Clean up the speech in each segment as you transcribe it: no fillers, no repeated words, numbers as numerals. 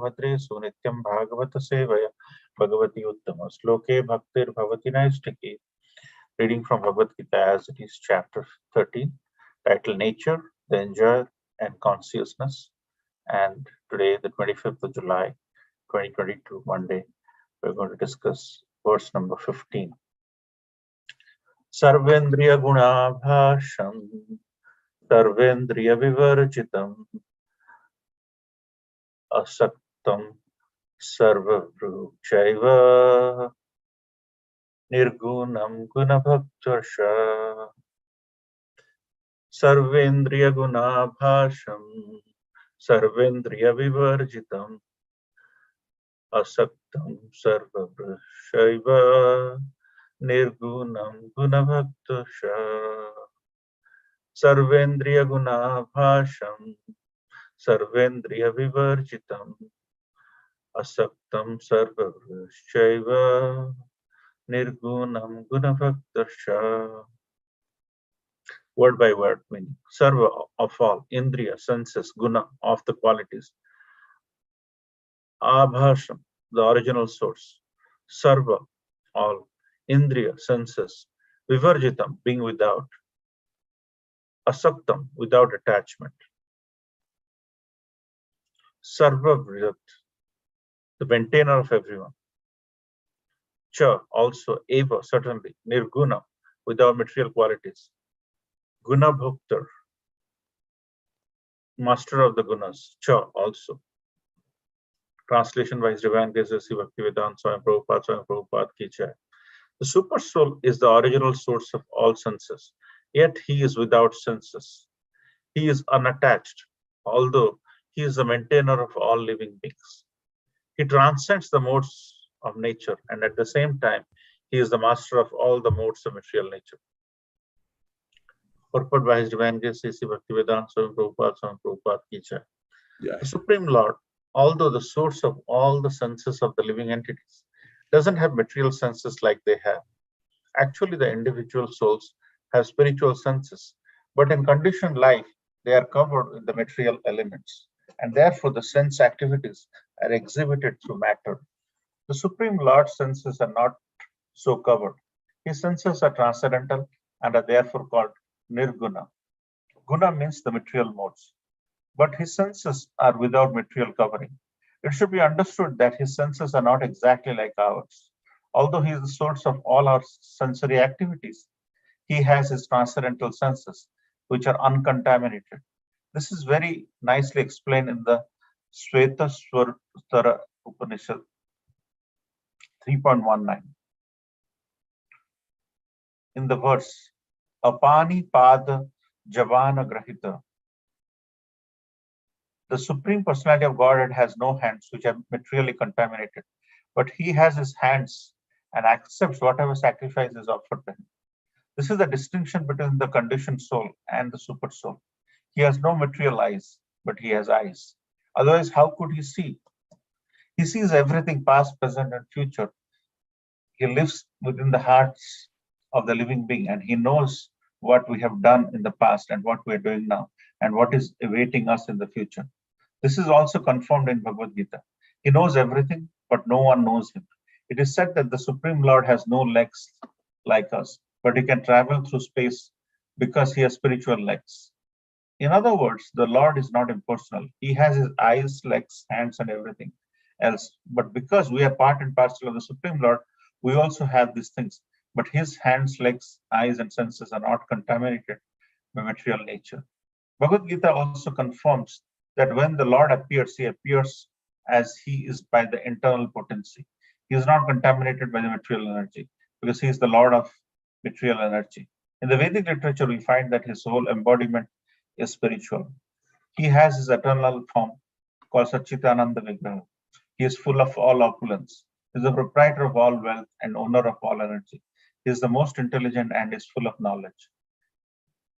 bhadre sunityam bhagavata sevaya bhagavati uttama sloke bhaktir bhavati naistaki. Reading from Bhagavad Gita as it is, chapter 13, title Nature, the Enjoyer and Consciousness. And today, the 25th of July, 2022, Monday, we're going to discuss verse number 15. Sarvendriya gunabhasham sarvendriya vivarjitam asaktam sarvabhruchaiva nirgunam gunabhaktasha. Sarvendriya gunabhasham sarvendriya vivarjitam asaktam sarvabhruchaiva nirgunam gunabhaktasha. Sarvendriya gunabhasham sarvendriya vivarjitam asaktam sarvabhruchaiva nirgunam gunabhaktasha. Word by word meaning. Sarva of all, indriya, senses, guna of the qualities, abhasham, the original source, sarva, all, indriya, senses, vivarjitam, being without, asaktam, without attachment, sarva vrit, the maintainer of everyone, cha, also, eva, certainly, nirguna, without material qualities, guna bhuktar, master of the gunas, cha, also. Translation by His Divine Grace Sri Bhaktivedanta Swami Prabhupada Ki Jai. The super soul is the original source of all senses, yet he is without senses. He is unattached, although he is the maintainer of all living beings. He transcends the modes of nature, and at the same time, he is the master of all the modes of material nature. Purport by His Divine Grace Sri Bhaktivedanta Swami Prabhupada Ki Jai. The Supreme Lord, although the source of all the senses of the living entities, doesn't have material senses like they have. Actually, the individual souls have spiritual senses, but in conditioned life, they are covered in the material elements, and therefore the sense activities are exhibited through matter. The Supreme Lord's senses are not so covered. His senses are transcendental and are therefore called nirguna. Guna means the material modes, but his senses are without material covering. It should be understood that his senses are not exactly like ours. Although he is the source of all our sensory activities, he has his transcendental senses, which are uncontaminated. This is very nicely explained in the Svetasvatara Upanishad 3.19. In the verse, Apani Pada Javana Grahita, the Supreme Personality of Godhead has no hands which are materially contaminated, but he has his hands and accepts whatever sacrifice is offered to him. This is the distinction between the conditioned soul and the super soul. He has no material eyes, but he has eyes. Otherwise, how could he see? He sees everything past, present, and future. He lives within the hearts of the living being, and he knows what we have done in the past and what we are doing now and what is awaiting us in the future. This is also confirmed in Bhagavad Gita. He knows everything, but no one knows him. It is said that the Supreme Lord has no legs like us, but he can travel through space because he has spiritual legs. In other words, the Lord is not impersonal. He has his eyes, legs, hands, and everything else. But because we are part and parcel of the Supreme Lord, we also have these things. But his hands, legs, eyes, and senses are not contaminated by material nature. Bhagavad Gita also confirms that when the Lord appears, he appears as he is by the internal potency. He is not contaminated by the material energy because he is the Lord of material energy. In the Vedic literature, we find that his whole embodiment is spiritual. He has his eternal form called Satchitananda Vigraha. He is full of all opulence. He is the proprietor of all wealth and owner of all energy. He is the most intelligent and is full of knowledge.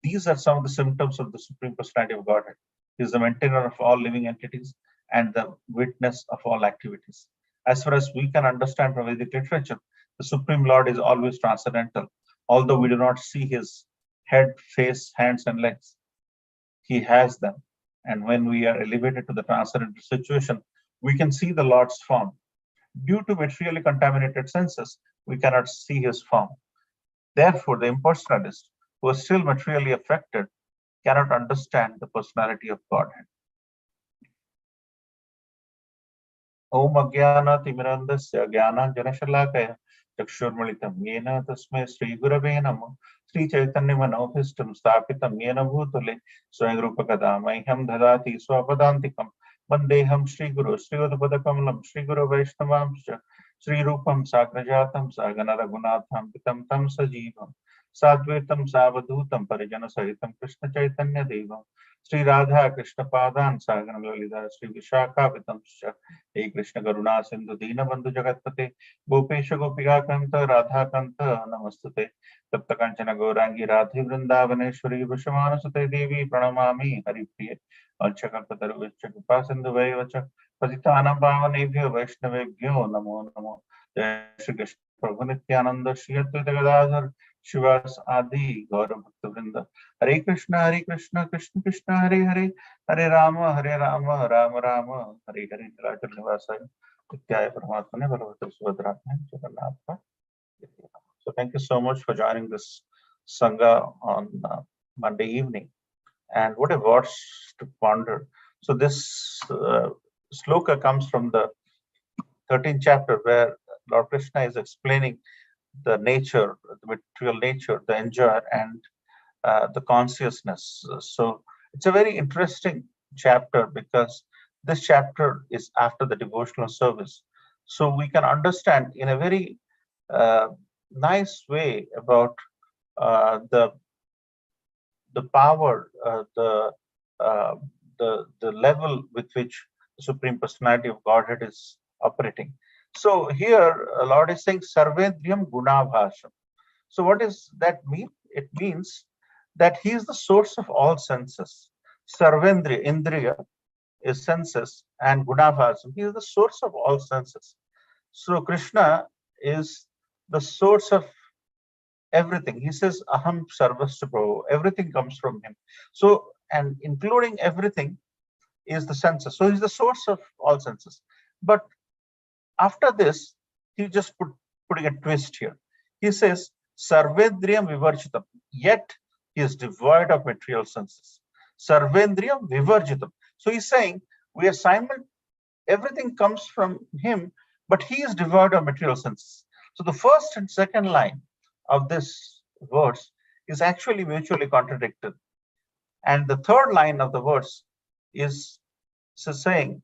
These are some of the symptoms of the Supreme Personality of Godhead. He is the maintainer of all living entities and the witness of all activities. As far as we can understand from Vedic literature, the Supreme Lord is always transcendental. Although we do not see his head, face, hands, and legs, he has them. And when we are elevated to the transcendental situation, we can see the Lord's form. Due to materially contaminated senses, we cannot see his form. Therefore, the impersonalist, who is still materially affected, cannot understand the personality of Godhead. Om Ajnanatimirandasya Jnananjanashalakaya Chakshurmalitam Yena Tasmai Sri Gurave Namo Sri Chaitanya Manopistam Stapitam Yena Bhutale Swayamrupakadamaiham Dadati Swapadantikam Vandeham Sri Guru Sri Udpadakamalam Sri Guru Vaishnavamscha Sri Rupam Sagrajatam Sagana Raghunatham Pitam Tam Sajivam Sadvetam Savadhutam Parijana Sahitam Krishna Chaitanya Devam Sri Radha Krishna Padan Sagana Lalita Sri Vishakha Vitamscha हे कृष्ण करुणा सिंधु दीन बंधु जगतपते गोपेश गोपिका कंत राधा कंत नमस्तुते तप्त कंचन गौरांगी राधे वृंदावनेश्वरी वृषभानुसुते देवी प्रणमामि हरिप्रिये वंशकल्पतरुश्च कृपा सिंधु वैवच पतितानां पावनेभ्यो वैष्णवेभ्यो नमो नमो जय श्री कृष्ण प्रभु नित्यानंद श्री अद्वैत गदाधर शिवास आदि गौर भक्त वृंद हरे कृष्ण कृष्ण कृष्ण हरे हरे हरे राम राम राम हरे हरे निराचल निवासाय नित्याय परमात्मने बलवते सुभद्रात्मने Jagannath. So thank you so much for joining this Sangha on Monday evening. And what a words to ponder. So this sloka comes from the 13th chapter where Lord Krishna is explaining the nature, the material nature, the enjoyer, and the consciousness. So it's a very interesting chapter because this chapter is after the devotional service. So we can understand in a very nice way about the power, uh, the level with which the Supreme Personality of Godhead is operating. So here, Lord is saying Sarvedriyam Gunabhasham. So what does that mean? It means that he is the source of all senses. Sarvendriya, Indriya is senses, and Gunabhasam, he is the source of all senses. So Krishna is the source of everything. He says, Aham Sarvasya Prabhu, everything comes from him. So, and including everything is the senses. So he's the source of all senses. But after this, he just putting a twist here. He says, Sarvedriyam Vivarjitam, yet he is devoid of material senses. Sarvendriyam Vivarjitam. So he's saying, we are everything comes from him, but he is devoid of material senses. So the first and second line of this verse is actually mutually contradicted. And the third line of the verse is saying,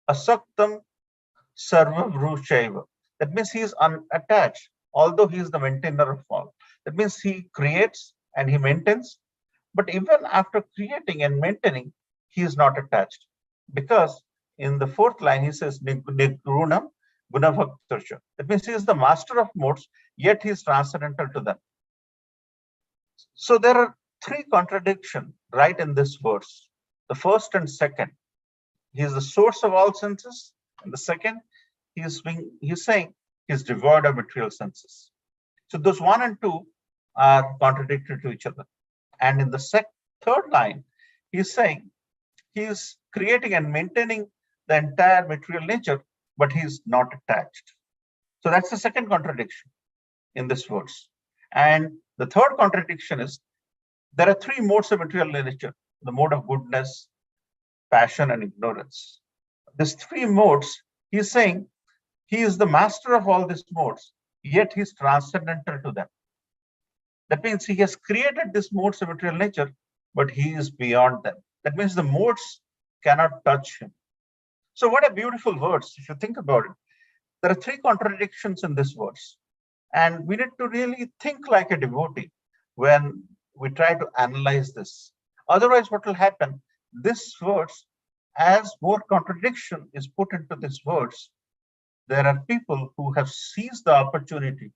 Asaktam Sarva Vrushaiva. That means he is unattached, although he is the maintainer of all. That means he creates and he maintains, but even after creating and maintaining, he is not attached. Because in the fourth line, he says, Nigrunam Gunabhaktarsha. That means he is the master of modes, yet he is transcendental to them. So there are three contradictions right in this verse. The first and second, he is the source of all senses. And the second, he's saying he's devoid of material senses. So those 1 and 2 are contradictory to each other. And in the third line, he's saying he is creating and maintaining the entire material nature, but he's not attached. So that's the second contradiction in this verse. And the third contradiction is there are three modes of material nature: the mode of goodness, passion, and ignorance. These three modes, he's saying he is the master of all these modes, yet he's transcendental to them. That means he has created these modes of material nature, but he is beyond them. That means the modes cannot touch him. So what a beautiful verse, if you think about it. There are three contradictions in this verse. And we need to really think like a devotee when we try to analyze this. Otherwise, what will happen? This verse, as more contradiction is put into this verse, there are people who have seized the opportunity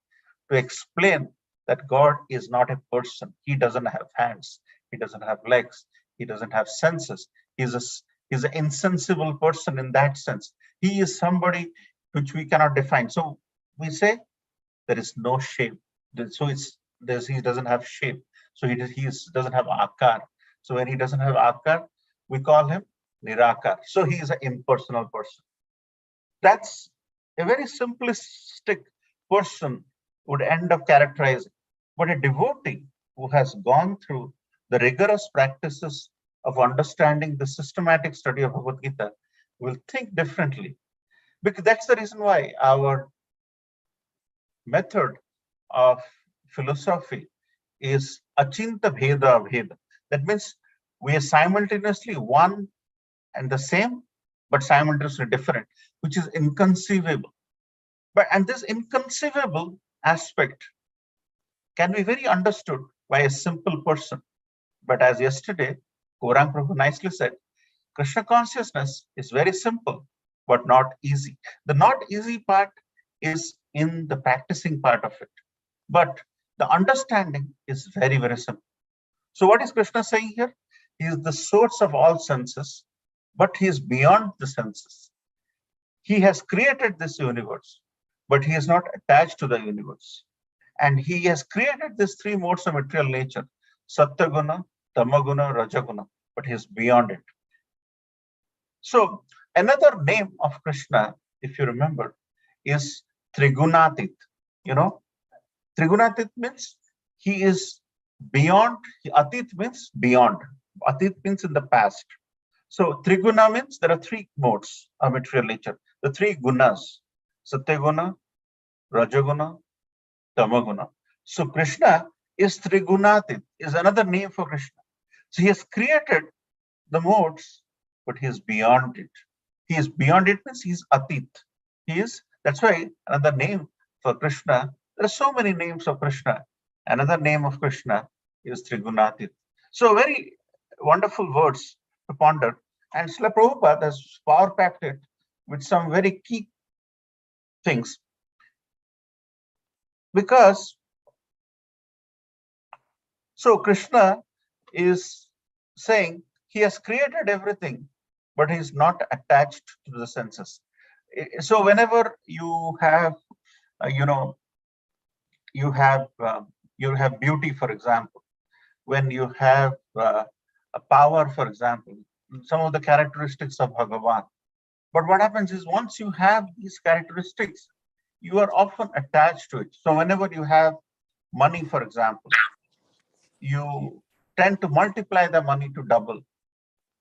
to explain that God is not a person. He doesn't have hands. He doesn't have legs. He doesn't have senses. He's an insensible person in that sense. He is somebody which we cannot define. So we say there is no shape. So he doesn't have shape. So he doesn't have akar. So when he doesn't have akar, we call him Nirakar. So he is an impersonal person. That's a very simplistic person would end up characterizing. But a devotee who has gone through the rigorous practices of understanding the systematic study of Bhagavad Gita will think differently. Because that's the reason why our method of philosophy is achinta bheda abheda. That means we are simultaneously one and the same, but simultaneously different, which is inconceivable. And this inconceivable aspect can be very understood by a simple person. But as yesterday, Gaurang Prabhu nicely said, Krishna consciousness is very simple, but not easy. The not easy part is in the practicing part of it. But the understanding is very, very simple. So what is Krishna saying here? He is the source of all senses, but he is beyond the senses. He has created this universe, but he is not attached to the universe. And he has created these three modes of material nature, Sattva-guna, Tamaguna, Rajaguna, but he is beyond it. So another name of Krishna, if you remember, is Trigunatit. You know, Trigunatit means he is beyond, Atit means beyond. Atit means in the past. So Triguna means there are three modes of material nature, the three gunas, Satyaguna, Rajaguna, Tamaguna. So Krishna is Trigunatit, is another name for Krishna. So he has created the modes, but he is beyond it. He is beyond it means he is Atit. He is, that's why another name for Krishna, there are so many names of Krishna. Another name of Krishna is Trigunatit. So very wonderful words to ponder. And Srila Prabhupada has power packed it with some very key things. Because, so Krishna is saying he has created everything, but he's not attached to the senses. So whenever you have, you have beauty, for example, when you have a power, for example, some of the characteristics of Bhagavan. But what happens is once you have these characteristics, you are often attached to it. So whenever you have money, for example, you tend to multiply the money to double.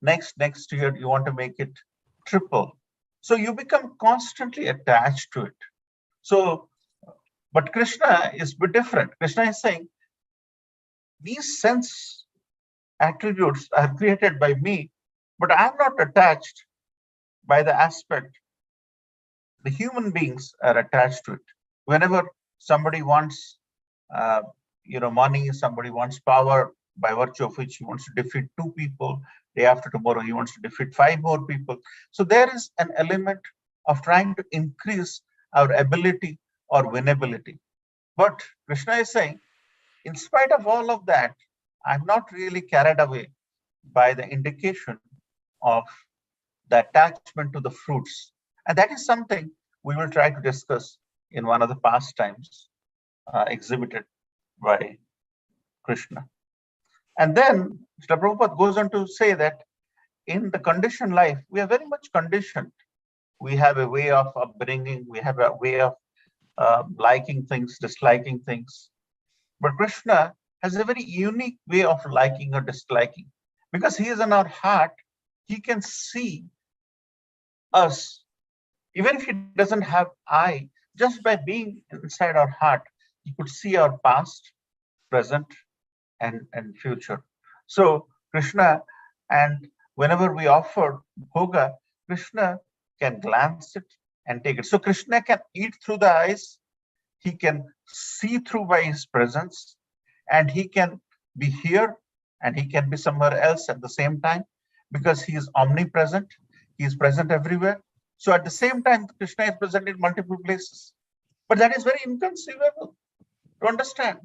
Next year, you want to make it triple. So you become constantly attached to it. So, but Krishna is a bit different. Krishna is saying, these sense attributes are created by me, but I'm not attached by the aspect. The human beings are attached to it. Whenever somebody wants, money, somebody wants power, by virtue of which he wants to defeat two people, day after tomorrow he wants to defeat five more people. So there is an element of trying to increase our ability or winnability. But Krishna is saying, in spite of all of that, I'm not really carried away by the indication of the attachment to the fruits. And that is something we will try to discuss in one of the pastimes exhibited by Krishna. And then Srila Prabhupada goes on to say that in the conditioned life, we are very much conditioned. We have a way of upbringing, we have a way of liking things, disliking things. But Krishna has a very unique way of liking or disliking. Because he is in our heart, he can see us. Even if he doesn't have eye, just by being inside our heart, he could see our past, present, and future. So Krishna, and whenever we offer bhoga, Krishna can glance it and take it. So Krishna can eat through the eyes, he can see through by his presence, and he can be here and he can be somewhere else at the same time, because he is omnipresent, he is present everywhere. So at the same time, Krishna is present in multiple places. But that is very inconceivable to understand.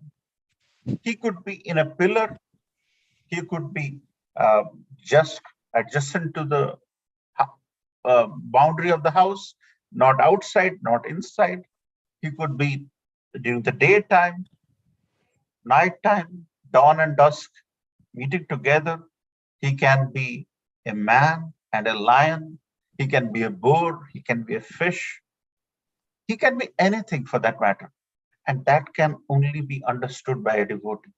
He could be in a pillar, he could be just adjacent to the boundary of the house, not outside, not inside. He could be during the daytime, nighttime, dawn and dusk, meeting together. He can be a man, and a lion. He can be a boar, he can be a fish, he can be anything for that matter. And that can only be understood by a devotee.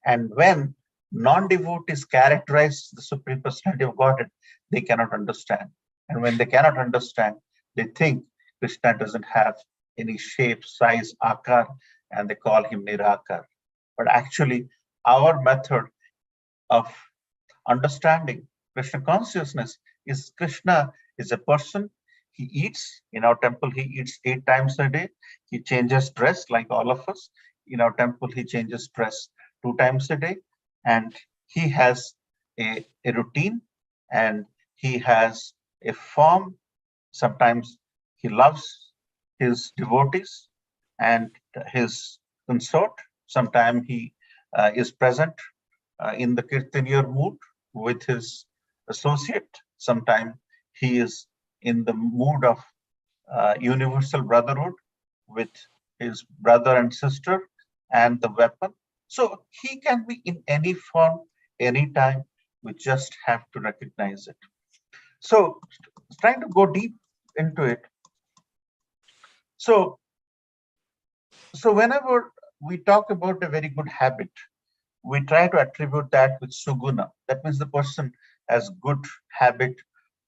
And when non-devotees characterize the Supreme Personality of Godhead, they cannot understand. And when they cannot understand, they think Krishna doesn't have any shape, size, akar, and they call him Nirakar. But actually, our method of understanding Krishna consciousness is Krishna is a person. He eats. In our temple, he eats 8 times a day. He changes dress like all of us. In our temple, he changes dress 2 times a day. And he has a routine, and he has a form. Sometimes he loves his devotees and his consort. Sometimes he is present in the Kirtanir mood with his associate. Sometimes he is in the mood of universal brotherhood with his brother and sister and the weapon. So he can be in any form, anytime. We just have to recognize it. So trying to go deep into it. So, so whenever we talk about a very good habit, we try to attribute that with suguna. That means the person has good habit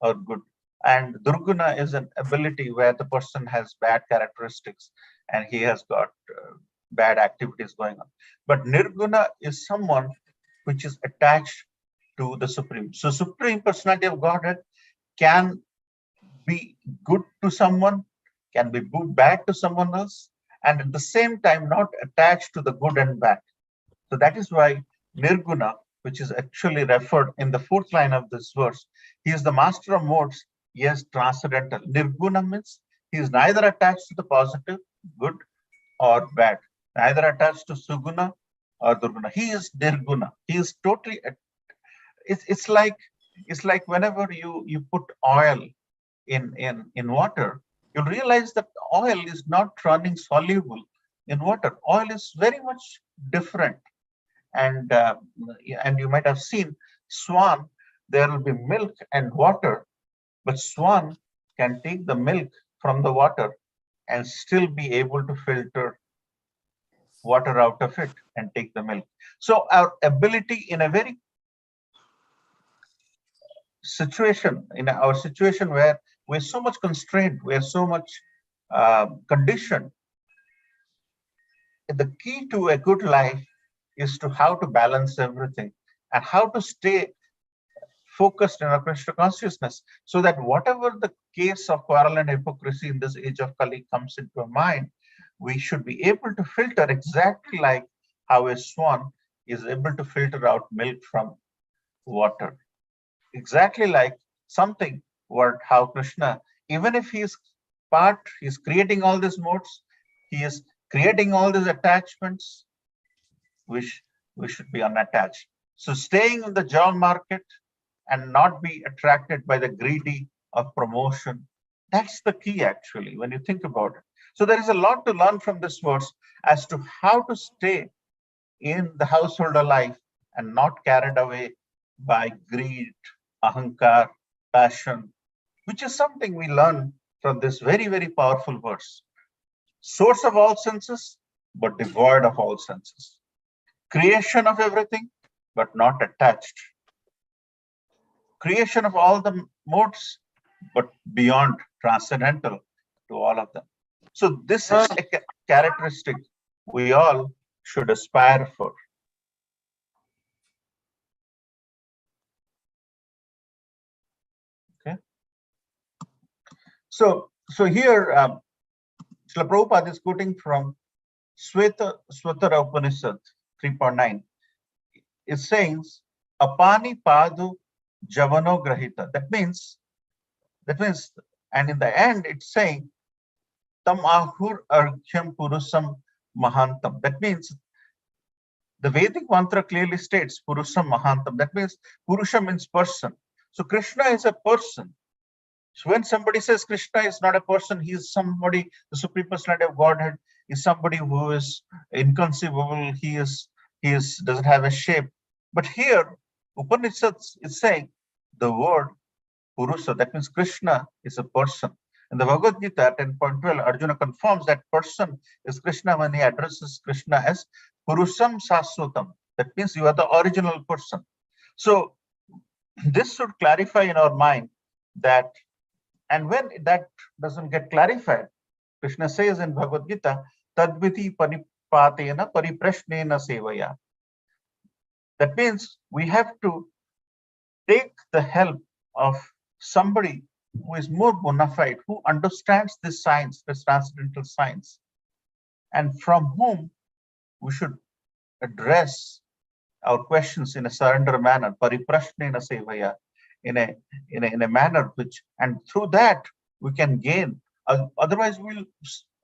or good. And durguna is an ability where the person has bad characteristics and he has got bad activities going on. But nirguna is someone which is attached to the Supreme. So Supreme Personality of Godhead can be good to someone, can be bad to someone else, and at the same time not attached to the good and bad. So that is why Nirguna, which is actually referred in the fourth line of this verse, he is the master of modes, yes, transcendental. Nirguna means he is neither attached to the positive, good, or bad, neither attached to Suguna or Durguna. He is Nirguna. He is totally. It's like whenever you put oil in water, you'll realize that oil is not running soluble in water. Oil is very much different. And you might have seen swan. There will be milk and water, but swan can take the milk from the water and still be able to filter water out of it and take the milk. So our ability in a very situation, in our situation where we're so much constrained, we're so much conditioned, the key to a good life is to how to balance everything and how to stay focused in our Krishna consciousness, so that whatever the case of quarrel and hypocrisy in this age of Kali comes into our mind, we should be able to filter exactly like how a swan is able to filter out milk from water. Exactly like something what how Krishna, even if he's creating all these modes, he is creating all these attachments, which we should be unattached. So staying in the job market and not be attracted by the greedy of promotion. That's the key, actually, when you think about it. So there is a lot to learn from this verse as to how to stay in the householder life and not carried away by greed, ahankar, passion, which is something we learn from this very, very powerful verse. Source of all senses, but devoid of all senses. Creation of everything, but not attached. Creation of all the modes, but beyond, transcendental to all of them. So this is a characteristic we all should aspire for. Okay. So here, Srila Prabhupada is quoting from Swatara Upanishad 3.9. It says, Apani Padu Javano Grahita. That means, and in the end, it's saying, Tam Ahur Argyam Purusam Mahantam. That means the Vedic mantra clearly states Purusam Mahantam. That means Purusha means person. So Krishna is a person. So when somebody says Krishna is not a person, he is somebody, the Supreme Personality of Godhead is somebody who is inconceivable, he doesn't have a shape. But here, Upanishad is saying the word Purusa, that means Krishna is a person. In the Bhagavad Gita 10.12, Arjuna confirms that person is Krishna when he addresses Krishna as Purusam Saswatam. That means you are the original person. So this should clarify in our mind that, and when that doesn't get clarified, Krishna says in Bhagavad Gita, Tadviti panipatena pariprashnena sevaya. That means we have to take the help of somebody who is more bona fide, who understands this science, this transcendental science, and from whom we should address our questions in a surrender manner, pariprashnena sevaya, in a manner which, and through that we can gain. Otherwise, we'll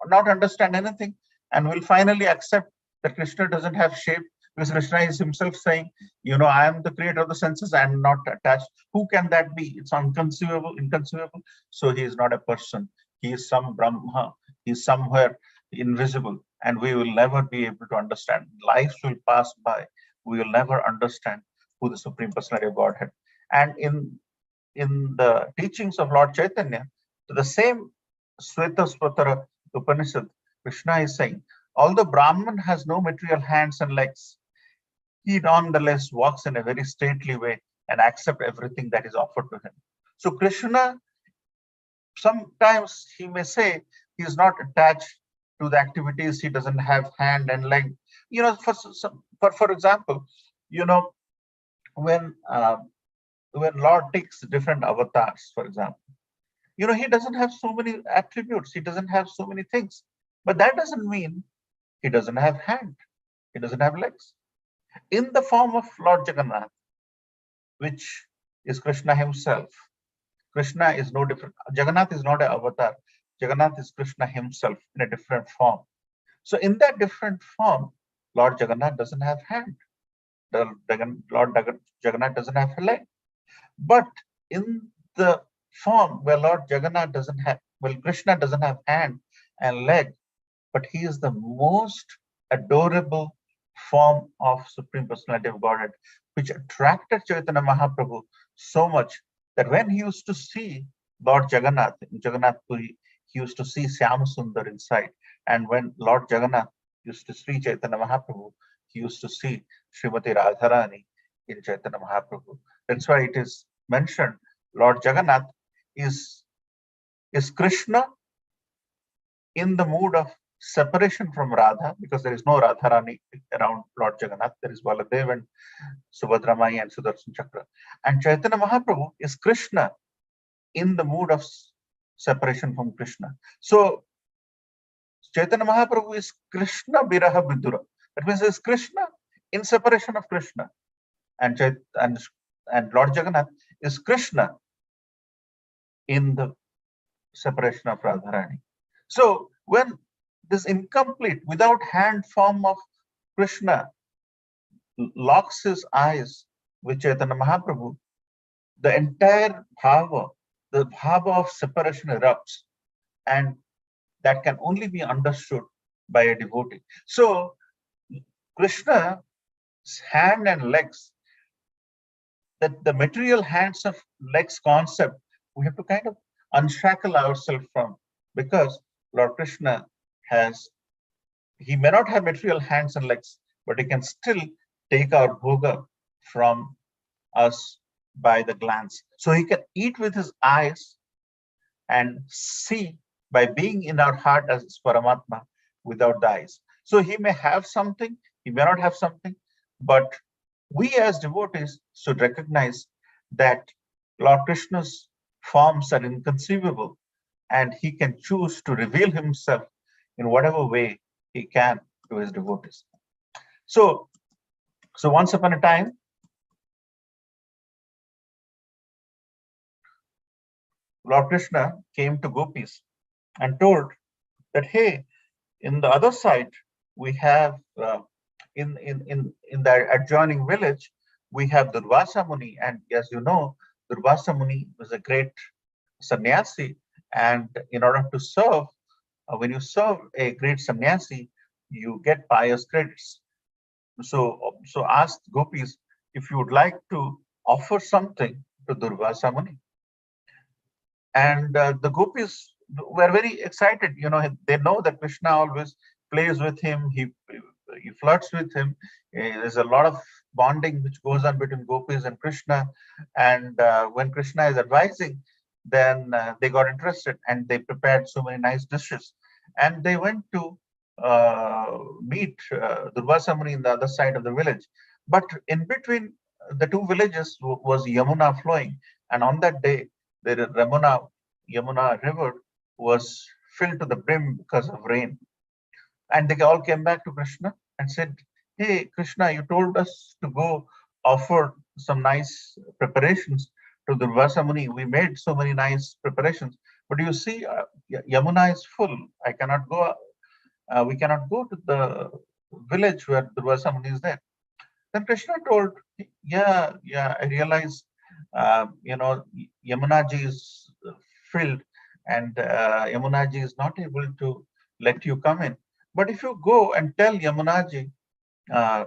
not understand anything, and we'll finally accept that Krishna doesn't have shape, because Krishna is himself saying, I am the creator of the senses, I am not attached. Who can that be? It's inconceivable. So he is not a person. He is some Brahma. He is somewhere invisible, and we will never be able to understand. Lives will pass by. We will never understand who the Supreme Personality of Godhead. And in the teachings of Lord Chaitanya, to the same Svetasvatara Upanishad, Krishna is saying, although Brahman has no material hands and legs, he nonetheless walks in a very stately way and accepts everything that is offered to him. So Krishna, sometimes he may say he is not attached to the activities, he doesn't have hand and leg. For example, when Lord takes different avatars, for example, he doesn't have so many attributes, he doesn't have so many things, but that doesn't mean he doesn't have hand, he doesn't have legs. In the form of Lord Jagannath, which is Krishna himself, Krishna is no different. Jagannath is not an avatar. Jagannath is Krishna himself in a different form. So in that different form, Lord Jagannath doesn't have hand. Lord Jagannath doesn't have a leg. But in the form where Lord Jagannath doesn't have, Krishna doesn't have hand and leg, but he is the most adorable form of Supreme Personality of Godhead, which attracted Chaitanya Mahaprabhu so much that when he used to see Lord Jagannath in Jagannath Puri, he used to see Syam Sundar inside. And when Lord Jagannath used to see Chaitanya Mahaprabhu, he used to see Srimati Radharani in Chaitanya Mahaprabhu. That's why it is mentioned Lord Jagannath is Krishna in the mood of separation from Radha, because there is no Radharani around Lord Jagannath. There is Baladev and Subhadramai and Sudarshan Chakra. And Chaitanya Mahaprabhu is Krishna in the mood of separation from Krishna. So Chaitanya Mahaprabhu is Krishna Biraha Vidura. That means it's Krishna in separation of Krishna. And Lord Jagannath is Krishna in the separation of Radharani. So when this incomplete, without hand form of Krishna locks his eyes with Chaitanya Mahaprabhu, the entire bhava, the bhava of separation erupts, and that can only be understood by a devotee. So Krishna's hand and legs, that the material hands of legs concept, we have to kind of unshackle ourselves from, because Lord Krishna he may not have material hands and legs, but he can still take our bhoga from us by the glance. So he can eat with his eyes and see by being in our heart as Paramatma without the eyes. So he may have something, he may not have something, but we as devotees should recognize that Lord Krishna's forms are inconceivable, and he can choose to reveal himself in whatever way he can to his devotees. So once upon a time, Lord Krishna came to gopis and told that, hey, in the other side, we have in the adjoining village, we have Durvasa Muni, and as you know, Durvasa Muni was a great sannyasi, and in order to serve, when you serve a great sannyasi, you get pious credits. So ask gopis if you would like to offer something to Durvasa Muni. And the gopis were very excited. They know that Krishna always plays with him. He flirts with him. There's a lot of bonding which goes on between gopis and Krishna. And when Krishna is advising, then they got interested and they prepared so many nice dishes. And they went to meet Durvasa Muni in the other side of the village. But in between the two villages was Yamuna flowing. And on that day, the Yamuna river was filled to the brim because of rain. And they all came back to Krishna and said, "Hey, Krishna, you told us to go offer some nice preparations to the Durvasa Muni. We made so many nice preparations. But you see, Yamuna is full. I cannot go. We cannot go to the village where Durvasa Muni is there." Then Krishna told, yeah, I realize, Yamunaji is filled and Yamunaji is not able to let you come in. But if you go and tell Yamunaji, uh,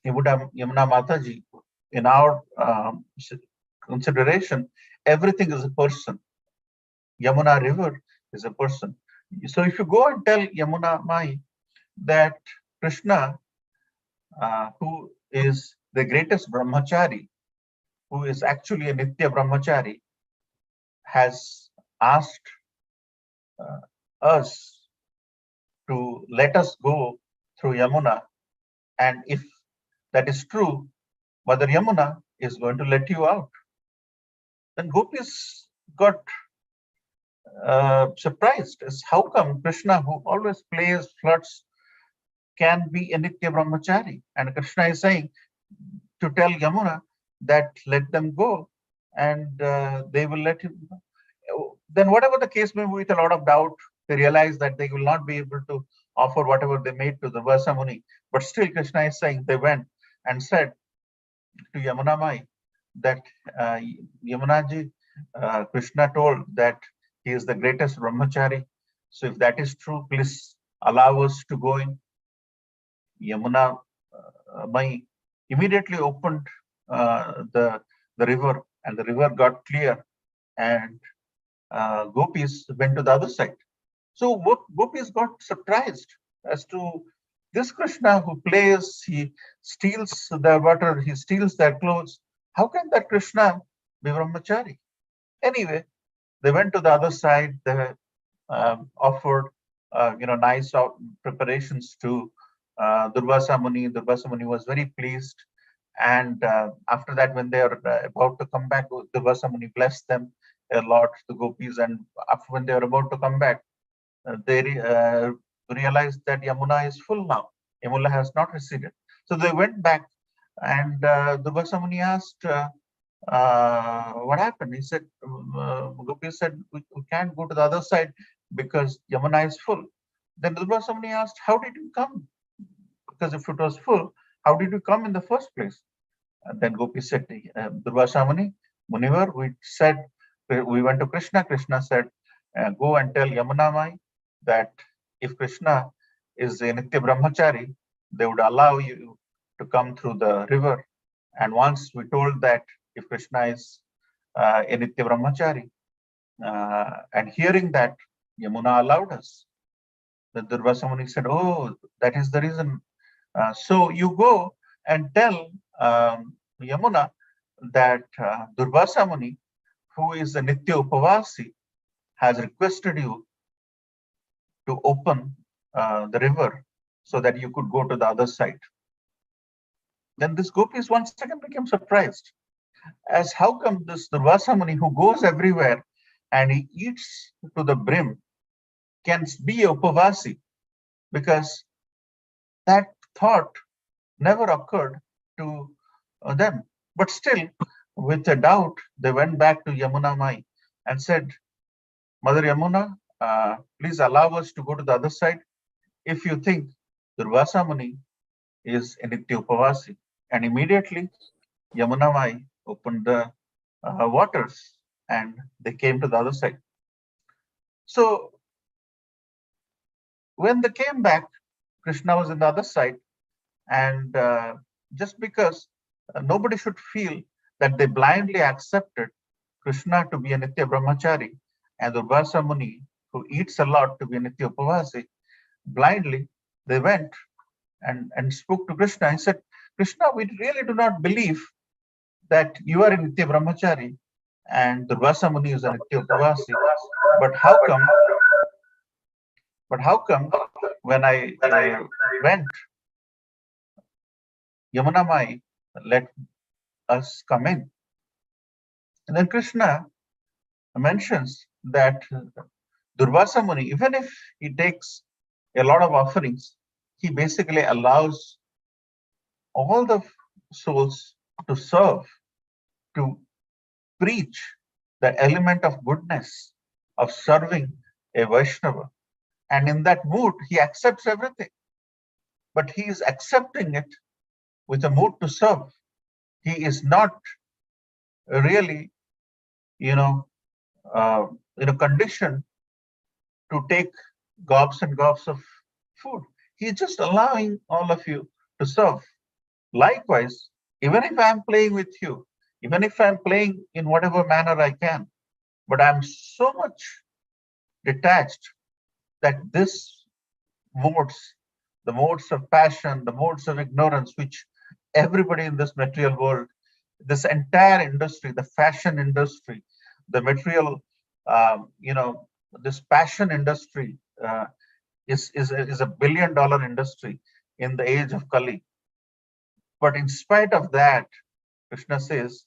Yamuna Mataji, in our consideration, everything is a person. Yamuna River is a person. So if you go and tell Yamuna Mai that Krishna, who is the greatest brahmachari, who is actually a Nitya brahmachari, has asked uh, us to let us go through Yamuna. And if that is true, Mother Yamuna is going to let you out. Then gopis got surprised as how come Krishna, who always plays, flirts, can be a Nitya brahmachari. And Krishna is saying to tell Yamuna that let them go and they will let him. Then, whatever the case may be, with a lot of doubt, they realize that they will not be able to offer whatever they made to the Durvasa Muni. But still, Krishna is saying they went and said to Yamuna Mai that Yamunaji, Krishna told that he is the greatest brahmachari. So, if that is true, please allow us to go in. Yamuna Mai immediately opened the river, and the river got clear, and gopis went to the other side. So gopis got surprised as to this Krishna who plays, he steals their water, he steals their clothes. How can that Krishna be brahmachari? Anyway, they went to the other side. They offered, nice preparations to Durvasa Muni. Durvasa Muni was very pleased. And after that, when they are about to come back, Durvasa Muni blessed them a lot, the gopis. And after when they are about to come back, they realized that Yamuna is full now. Yamuna has not receded. So they went back, and Durvasa Muni asked, what happened? He said, Gopi said, we can't go to the other side because Yamuna is full. Then Durvasa Muni asked, how did you come? Because if it was full, how did you come in the first place? And then Gopi said, Durvasa Muni, Munivar, we went to Krishna. Krishna said, go and tell Yamuna Mai that if Krishna is a Nitya Brahmachari, they would allow you to come through the river. And once we told that if Krishna is a Nitya Brahmachari, and hearing that, Yamuna allowed us. The Durvasa Muni said, oh, that is the reason. So you go and tell Yamuna that Durvasa Muni, who is a Nitya Upavasi, has requested you to open the river so that you could go to the other side. Then this gopis once again became surprised as how come this Durvasa Muni, who goes everywhere and he eats to the brim, can be a Upavasi, because that thought never occurred to them. But still, with a doubt, they went back to Yamuna Mai and said, Mother Yamuna, please allow us to go to the other side if you think Durvasa Muni is a Nitya Upavasi. And immediately Yamuna Mai opened the waters and they came to the other side. So when they came back, Krishna was on the other side. And just because nobody should feel that they blindly accepted Krishna to be a Nitya Brahmachari and Durvasa Muni, who eats a lot, to be a Nitya Upavasi, blindly, they went and spoke to Krishna. He said, Krishna, we really do not believe that you are a Nitya Brahmachari and Durvasa Muni is a Nitya Upavasi. But how come when I went, Yamuna Mai let us come in? And then Krishna mentions that Durvasa Muni, even if he takes a lot of offerings, he basically allows all the souls to serve, to preach the element of goodness of serving a Vaishnava. And in that mood, he accepts everything. But he is accepting it with a mood to serve. He is not really, you know, conditioned to take gobs and gobs of food. He's just allowing all of you to serve. Likewise, even if I'm playing with you, even if I'm playing in whatever manner I can, but I'm so much detached that this modes, the modes of passion, the modes of ignorance, which everybody in this material world, this entire industry, the fashion industry, the material, this passion industry is a billion-dollar industry in the age of Kali. But in spite of that, Krishna says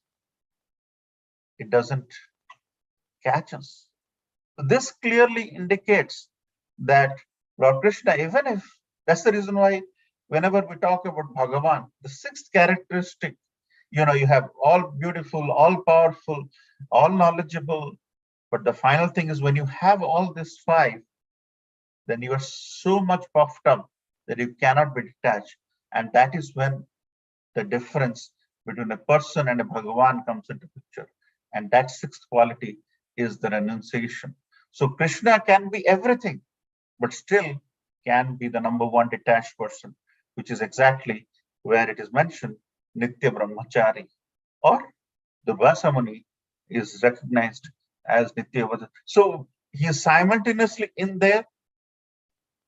it doesn't catch us. This clearly indicates that Lord Krishna, even if that's the reason why whenever we talk about Bhagavan, the sixth characteristic, you have all beautiful, all powerful, all knowledgeable, but the final thing is when you have all these five, then you are so much puffed up that you cannot be detached. And that is when the difference between a person and a Bhagavan comes into picture. And that sixth quality is the renunciation. So Krishna can be everything, but still can be the number one detached person, which is exactly where it is mentioned, Nitya Brahmachari, or Durvasa Muni is recognized as Nitya Vada. So he is simultaneously in there,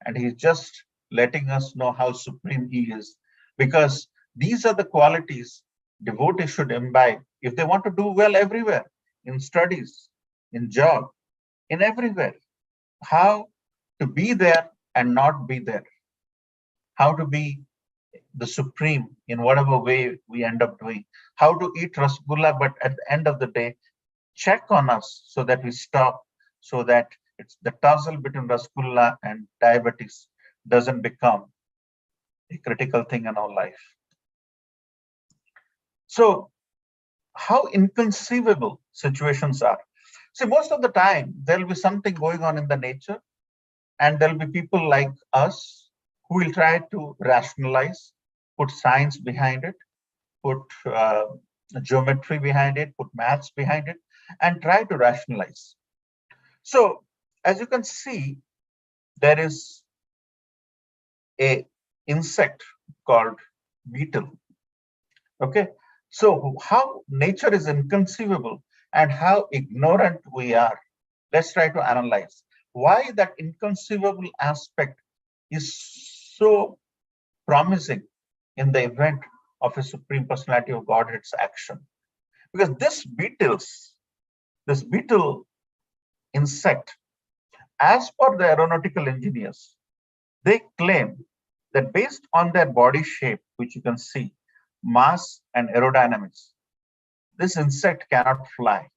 and he's just letting us know how supreme he is, because these are the qualities devotees should imbibe if they want to do well everywhere, in studies, in job, in everywhere. How to be there and not be there. How to be the supreme in whatever way we end up doing. How to eat rasgulla, but at the end of the day, check on us so that we stop, so that it's the tussle between rasgulla and diabetes doesn't become a critical thing in our life. So, how inconceivable situations are. See, most of the time, there'll be something going on in the nature, and there'll be people like us who will try to rationalize, put science behind it, put geometry behind it, put maths behind it, and try to rationalize. So, as you can see, there is a insect called beetle. Okay, so how nature is inconceivable and how ignorant we are. Let's try to analyze why that inconceivable aspect is so promising in the event of a Supreme Personality of Godhead's action. Because this beetle insect, as per the aeronautical engineers, they claim that based on their body shape, which you can see, mass and aerodynamics, this insect cannot fly.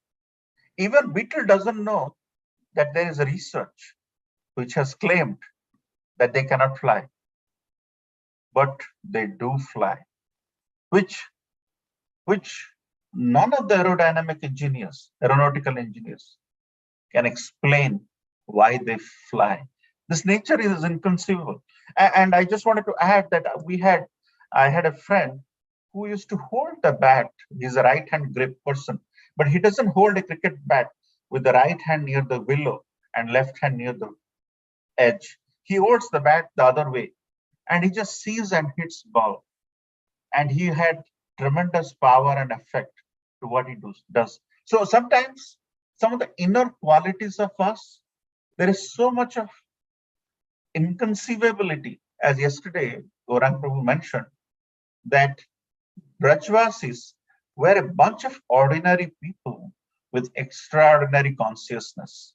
Even beetle doesn't know that there is a research which has claimed that they cannot fly, but they do fly, which none of the aeronautical engineers can explain why they fly. This nature is inconceivable. And I just wanted to add that I had a friend who used to hold the bat. He's a right-hand grip person, but he doesn't hold a cricket bat with the right hand near the willow and left hand near the edge. He holds the bat the other way, and he just sees and hits ball. And he had tremendous power and effect to what he does. So sometimes some of the inner qualities of us, there is so much of inconceivability, as yesterday Gaurang Prabhu mentioned, that Brajvasis were a bunch of ordinary people with extraordinary consciousness.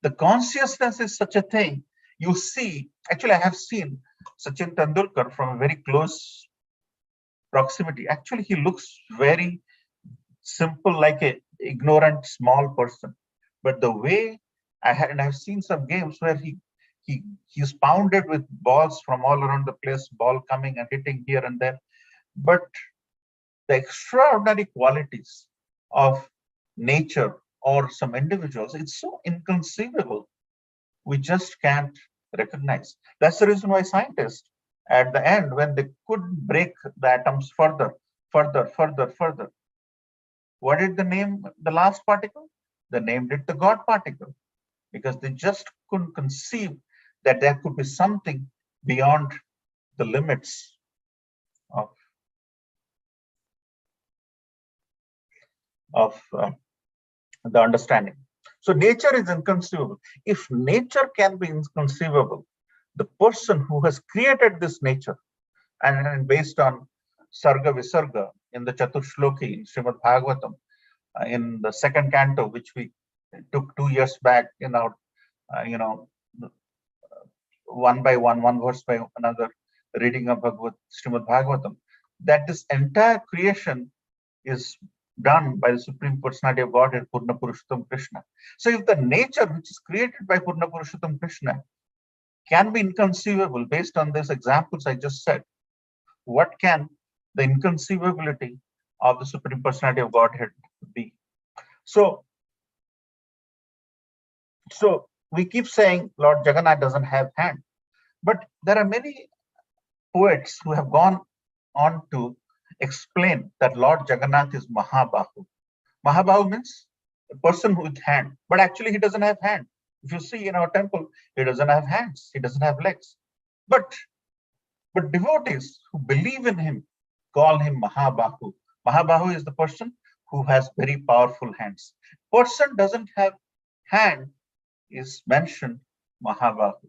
The consciousness is such a thing you see. Actually, I have seen Sachin Tendulkar from a very close proximity. Actually, he looks very simple, like a ignorant small person. But the way and I've seen some games where he's pounded with balls from all around the place, ball coming and hitting here and there. But the extraordinary qualities of nature or some individuals, it's so inconceivable. We just can't recognize. That's the reason why scientists, at the end, when they couldn't break the atoms further, what did they name the last particle? They named it the God particle, because they just couldn't conceive that there could be something beyond the limits of the understanding. So nature is inconceivable. If nature can be inconceivable, the person who has created this nature, and based on Sarga Visarga in the Chaturshloki in Srimad Bhagavatam, in the second canto, which we took 2 years back in our, one by one verse by another reading of Srimad Bhagavatam, that this entire creation is done by the Supreme Personality of Godhead, Purna Purushottam Krishna. So if the nature which is created by Purna Purushottam Krishna can be inconceivable based on these examples I just said, what can the inconceivability of the Supreme Personality of Godhead be? So we keep saying Lord Jagannath doesn't have hand, but there are many poets who have gone on to explain that Lord Jagannath is Mahabahu. Mahabahu means a person with hand, but actually he doesn't have hand. If you see in our temple, he doesn't have hands, he doesn't have legs. But devotees who believe in him call him Mahabahu. Mahabahu is the person who has very powerful hands. Person doesn't have hand is mentioned Mahabahu.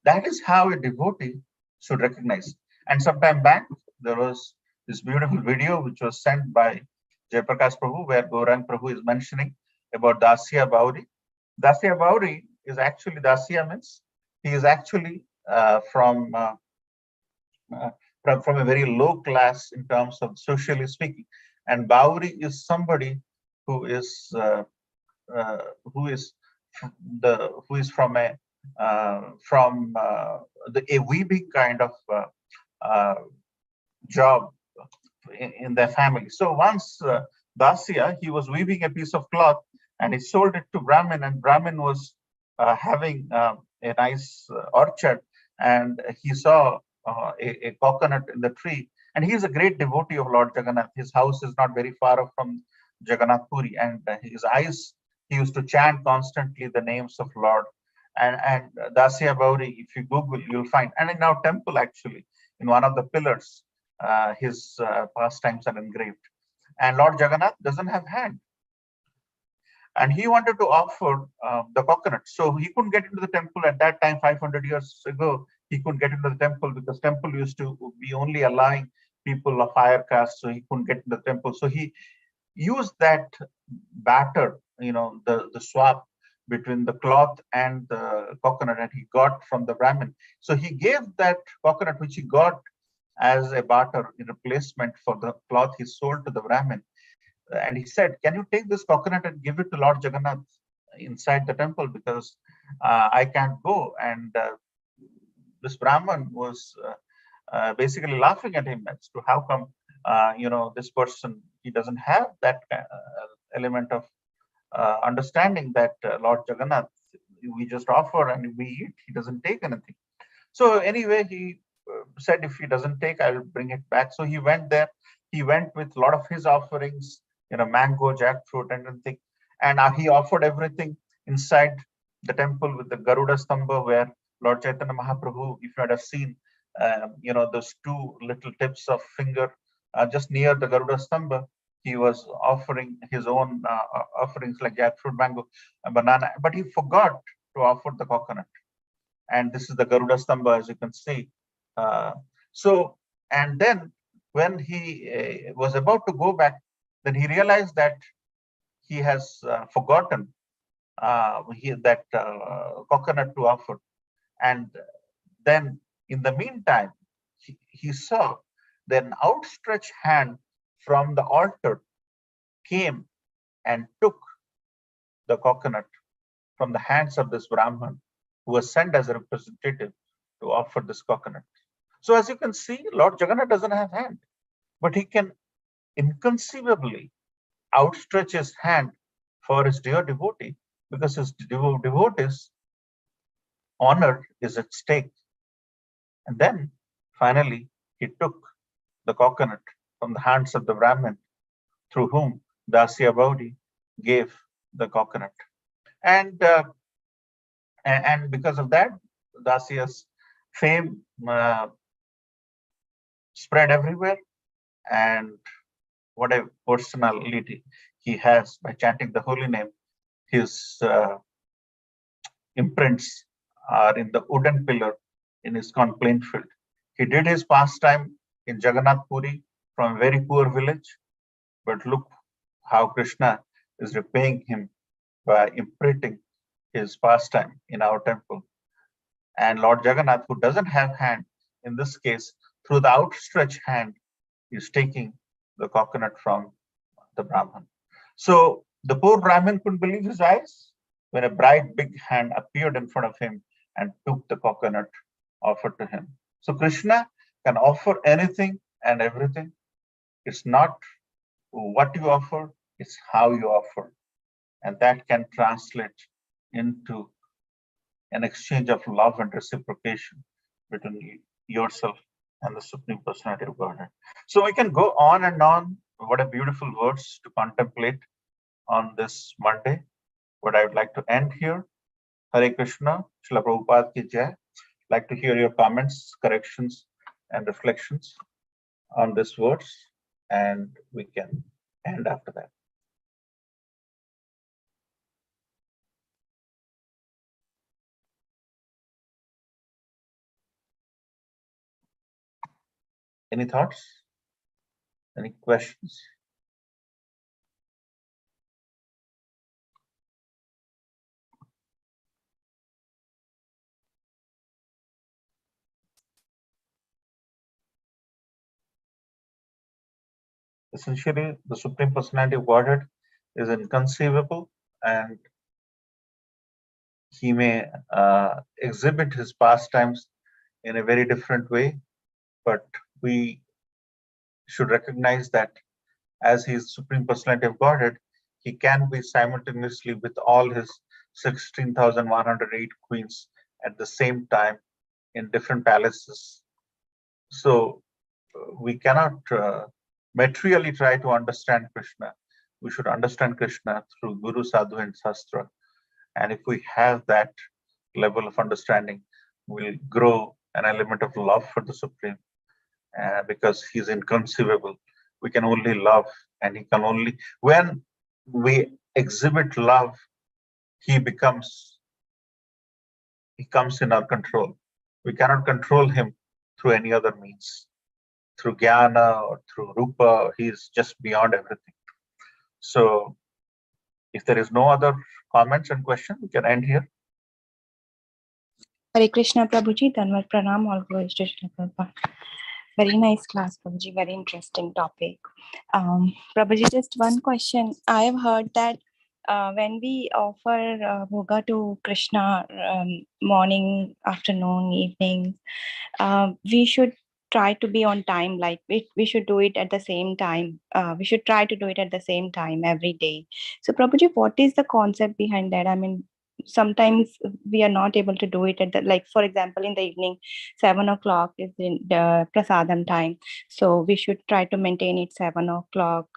That is how a devotee should recognize. And sometime back, there was this beautiful video which was sent by Jayaprakash Prabhu, where Gaurang Prabhu is mentioning about Dasya Bauri. Dasya Bauri is actually, Dasya means he is actually from a very low class in terms of socially speaking, and Bauri is somebody who is who is from a weaving kind of job in their family. So once Dasya, he was weaving a piece of cloth and he sold it to Brahmin, and Brahmin was having a nice orchard, and he saw a coconut in the tree, and he is a great devotee of Lord Jagannath. His house is not very far off from Jagannath Puri, and his eyes, he used to chant constantly the names of Lord. And Dasya Bauri, if you Google, you'll find, and in our temple actually, in one of the pillars, his pastimes are engraved. And Lord Jagannath doesn't have hand, and he wanted to offer the coconut. So he couldn't get into the temple at that time, 500 years ago. He couldn't get into the temple because temple used to be only allowing people of higher caste, so he couldn't get into the temple. So he used that batter, the swap between the cloth and the coconut, and he got from the Brahmin. So he gave that coconut, which he got as a barter in replacement for the cloth he sold to the Brahmin. And he said, "Can you take this coconut and give it to Lord Jagannath inside the temple, because I can't go." And this Brahman was basically laughing at him as to how come this person, he doesn't have that element of understanding that Lord Jagannath, we just offer and we eat, he doesn't take anything. So anyway, he said, if he doesn't take, I'll bring it back. So he went there. He went with a lot of his offerings, mango, jackfruit, and everything. And he offered everything inside the temple with the Garuda Stamba, where Lord Chaitanya Mahaprabhu, if you had have seen, those two little tips of finger just near the Garuda Stamba, he was offering his own offerings like jackfruit, mango, and banana, but he forgot to offer the coconut. And this is the Garuda Stamba, as you can see. Uh, so, and then when he was about to go back, then he realized that he has forgotten that coconut to offer. And then in the meantime, he saw then outstretched hand from the altar came and took the coconut from the hands of this Brahman who was sent as a representative to offer this coconut. So as you can see, Lord Jagannath doesn't have hand, but he can inconceivably outstretch his hand for his dear devotee because his devotee's honor is at stake. And then finally, he took the coconut from the hands of the Brahmin through whom Dasya Baudi gave the coconut. And because of that, Dasya's fame spread everywhere. And what a personality he has by chanting the holy name. His imprints are in the wooden pillar in ISKCON Plainfield. He did his pastime in Jagannath Puri from a very poor village, but look how Krishna is repaying him by imprinting his pastime in our temple. And Lord Jagannath, who doesn't have hand, in this case, through the outstretched hand, is taking the coconut from the Brahman. So the poor Brahmin couldn't believe his eyes when a bright big hand appeared in front of him and took the coconut offered to him. So Krishna can offer anything and everything. It's not what you offer, it's how you offer. And that can translate into an exchange of love and reciprocation between yourself and the Supreme Personality of Godhead. So we can go on and on. What a beautiful words to contemplate on this Monday. But I would like to end here. Hare Krishna, Srila Prabhupada ki jai. Like to hear your comments, corrections, and reflections on this words, and we can end after that. Any thoughts? Any questions? Essentially, the Supreme Personality of Godhead is inconceivable, and he may exhibit his pastimes in a very different way, but we should recognize that as he is Supreme Personality of Godhead, he can be simultaneously with all his 16,108 queens at the same time in different palaces. So we cannot materially try to understand Krishna. We should understand Krishna through Guru, Sadhu, and Shastra. And if we have that level of understanding, we'll grow an element of love for the Supreme because he's inconceivable. We can only love, and he can only, when we exhibit love, he comes in our control. We cannot control him through any other means, through jnana or through rupa. He is just beyond everything. So if there is no other comments and questions, we can end here. Hare Krishna, Prabhuji. Dhanwad Pranam, all glories to Srila Prabhupada. Very nice class, Prabhuji. Very interesting topic. Prabhuji, just one question. I have heard that when we offer bhoga to Krishna morning, afternoon, evening, we should try to be on time. Like we should do it at the same time. We should try to do it at the same time every day. So, Prabhuji, what is the concept behind that? I mean, sometimes we are not able to do it at the, like, for example, in the evening, 7 o'clock is in the prasadam time. So we should try to maintain it 7 o'clock.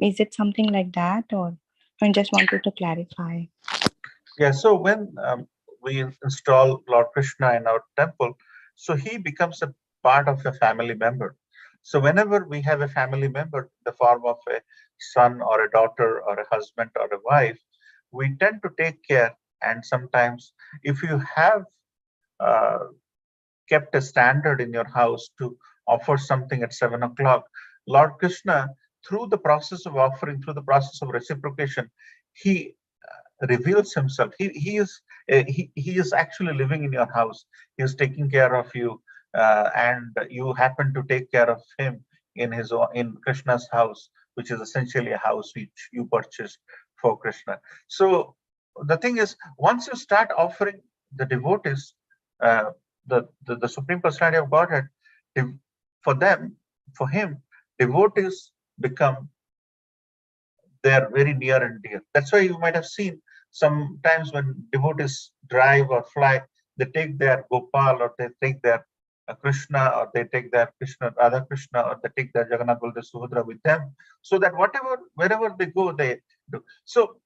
Is it something like that, or I just wanted to clarify? Yeah, so when we install Lord Krishna in our temple, so he becomes a part of a family member. So whenever we have a family member in the form of a son or a daughter or a husband or a wife, we tend to take care. And sometimes, if you have uh, kept a standard in your house to offer something at 7 o'clock, Lord Krishna, through the process of offering, through the process of reciprocation, he reveals himself. He is actually living in your house. He is taking care of you, and you happen to take care of him in Krishna's house, which is essentially a house which you purchased for Krishna. So the thing is, once you start offering the devotees, uh, the Supreme Personality of Godhead, for them, for him, devotees become, they are very near and dear. That's why you might have seen sometimes when devotees drive or fly, they take their Gopal, or they take their Krishna, or they take their Krishna, Radha Krishna, or they take their Jagannath Baldev Subhadra with them, so that wherever they go, they do. So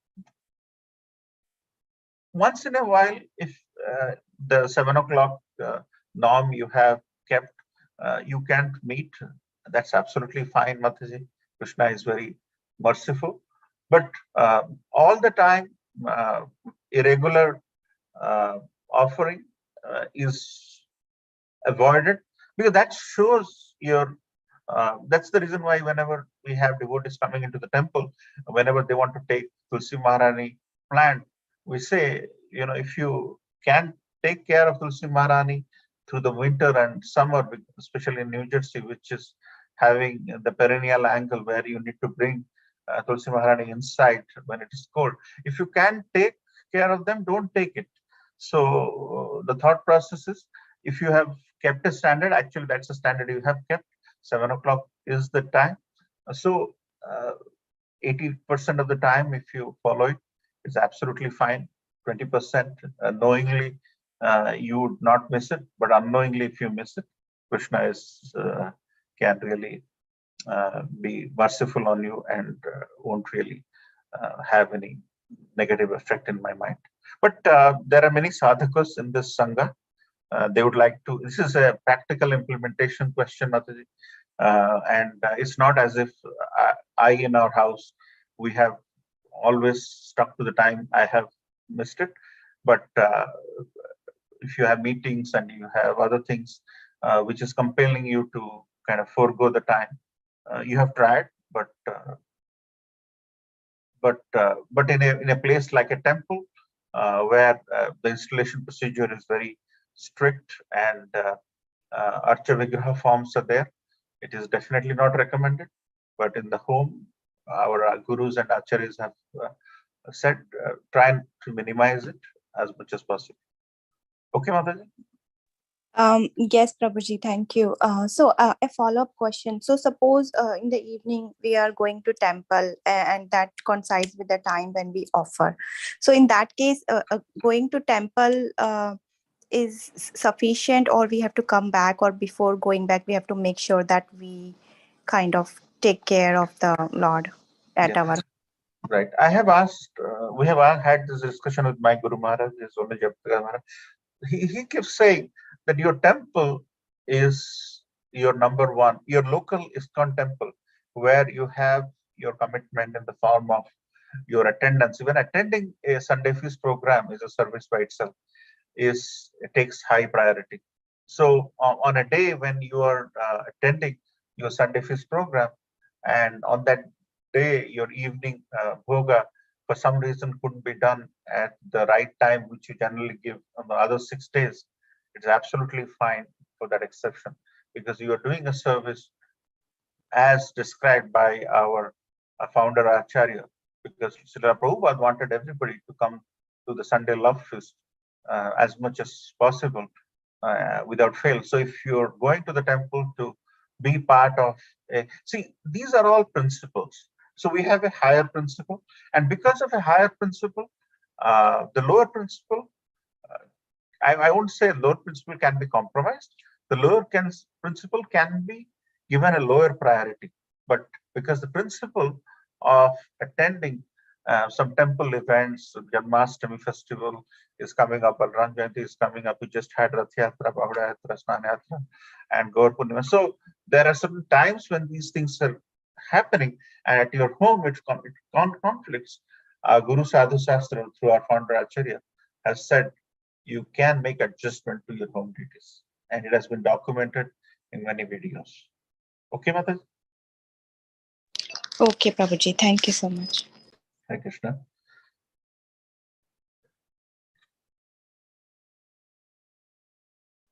once in a while, if the 7 o'clock norm you have kept, you can't meet, that's absolutely fine, Mataji. Krishna is very merciful. But all the time, uh, irregular uh, offering is avoided, because that shows your that's the reason why whenever we have devotees coming into the temple, whenever they want to take Tulsi Maharani plant, we say, if you can take care of Tulsi Maharani through the winter and summer, especially in New Jersey, which is having the perennial angle where you need to bring Tulsi Maharani inside when it is cold. If you can take care of them, don't take it. So the thought process is, if you have kept a standard, actually that's a standard you have kept. 7 o'clock is the time. So 80% of the time, if you follow it, it's absolutely fine. 20% knowingly, you would not miss it, but unknowingly, if you miss it, Krishna can really be merciful on you, and won't really have any negative effect in my mind. But there are many sadhakas in this sangha. They would like to. This is a practical implementation question, Mataji. And it's not as if in our house, we have always stuck to the time. I have missed it. But if you have meetings and you have other things which is compelling you to kind of forego the time, you have tried, but in a place like a temple, where the installation procedure is very strict, and Archa Vigraha forms are there, it is definitely not recommended. But in the home, our gurus and acharyas have said, try to minimize it as much as possible. Okay, Mataji? Yes, Prabhuji, thank you. So a follow-up question. So suppose in the evening we are going to temple, and that coincides with the time when we offer. So in that case, going to temple is sufficient, or we have to come back, or before going back we have to make sure that we kind of take care of the Lord at Yes. our. Right. I have asked, we have had this discussion with my Guru Maharaj, his Swami Jayapataka Maharaj. He keeps saying that your temple is your number one, your local ISKCON temple, where you have your commitment in the form of your attendance. Even attending a Sunday feast program is a service by itself, it takes high priority. So on a day when you are attending your Sunday feast program, and on that day your evening bhoga for some reason couldn't be done at the right time, which you generally give on the other 6 days, it's absolutely fine for that exception, because you are doing a service as described by our founder Acharya, because Srila Prabhupada wanted everybody to come to the Sunday Love Feast as much as possible without fail. So if you're going to the temple to be part of see, these are all principles. So we have a higher principle, and because of a higher principle, the lower principle, I won't say lower principle can be compromised. The principle can be given a lower priority, but because the principle of attending some temple events, Janmashtami festival is coming up, Balram Jayanti is coming up. We just had Rath Yatra, Bahuda Yatra, Snan Yatra, and Gaur Purnima. So there are certain times when these things are happening, and at your home it conflicts. Guru Sadhu Shastra, through our founder Acharya, has said you can make adjustment to your home duties, and it has been documented in many videos. Okay, Mataji? Okay, Prabhuji. Thank you so much. Hare Krishna.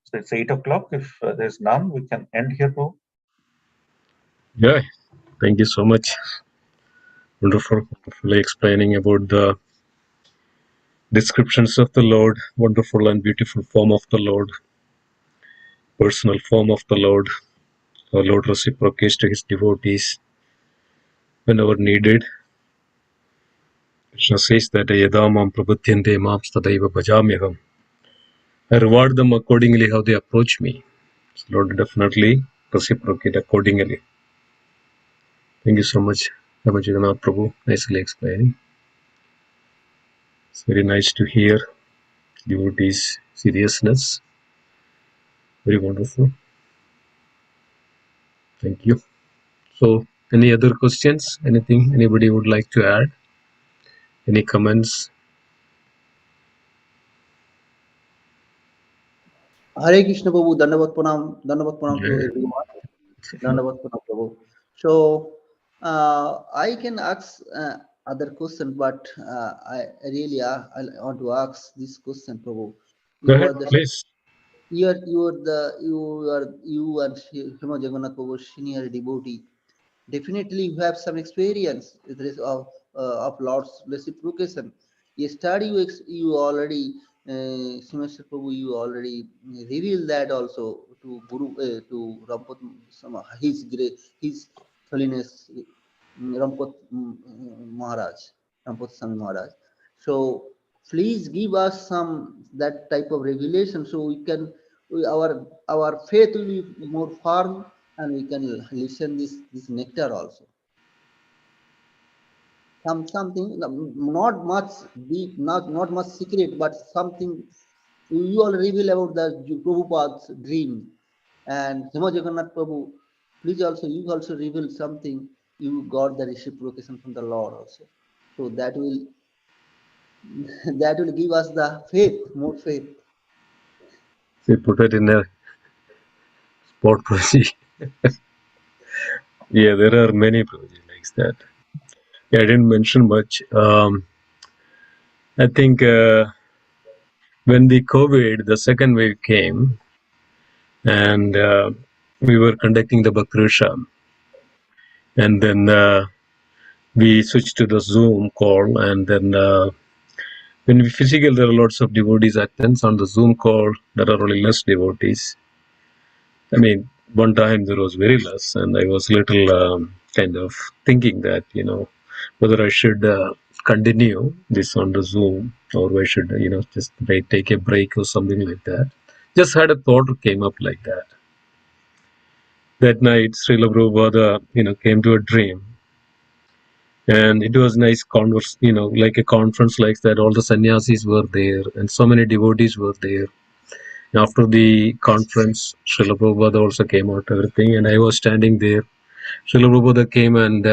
So it's 8 o'clock. If there's none, we can end here, Prabhu. Yeah, thank you so much. Wonderfully explaining about the descriptions of the Lord, wonderful and beautiful form of the Lord, personal form of the Lord. Our Lord reciprocates to his devotees whenever needed. Krishna says that Yadamam prabhutyante mam tadaiva bhajamyaham. I reward them accordingly how they approach me. So Lord definitely reciprocate accordingly. Thank you so much, Hemajaganath Prabhu, nicely explaining. It's very nice to hear devotees' seriousness. Very wonderful. Thank you. So, any other questions? Anything anybody would like to add? Any comments? Hare Krishna Prabhu, Dandavat Pranam to Yeah. everyone. Dandavat Pranam Prabhu. So I can ask other question, but I really I want to ask this question, Prabhu. Go You ahead, are the please. you and Hemajaganath Prabhu senior devotee. Definitely, you have some experience with this of Lord's reciprocation. Yesterday, you already, Semester Prabhu, you already revealed that also to Guru, to Rampot, His Holiness Rampot Maharaj, Rampot Swami Maharaj. So, please give us some that type of revelation so we can our faith will be more firm and we can listen this nectar also. Something not much deep, not much secret, but something you all reveal about the Prabhupada's dream. And Hema Jagannath Prabhu, please also you also reveal something you got the reciprocation from the Lord also. So that will that will give us the faith, more faith. They put it in a spot Prabhuji. Yeah, there are many Prabhuji like that. Yeah, I didn't mention much. I think when the COVID, the second wave came, and we were conducting the Bhakti, and then we switched to the Zoom call, and then when we physical, there are lots of devotees attends. On the Zoom call, there are only less devotees. I mean, one time there was very less, and I was little kind of thinking that, whether I should continue this on the Zoom or I should, just take a break or something like that. Just had a thought came up like that. That night, Srila Prabhupada, came to a dream, and it was nice converse, like a conference like that. All the sannyasis were there, and so many devotees were there. After the conference, Srila Prabhupada also came out, everything, and I was standing there. Srila Prabhupada came and,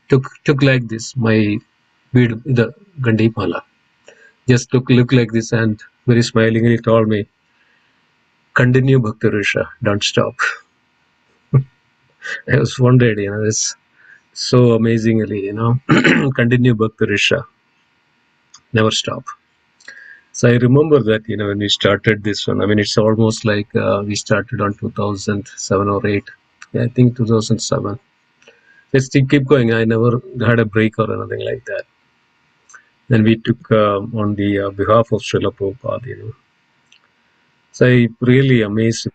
took like this, my bead, the Gandhimala. Just look like this and very smilingly told me, continue Bhakti Risha, don't stop. I was wondered, it's so amazingly, continue Bhakti Risha, never stop. So I remember that, when we started this one, I mean, it's almost like we started on 2007 or 8. Yeah, I think 2007. Let's keep going. I never had a break or anything like that. Then we took on the behalf of Srila Prabhupada, So I really amazed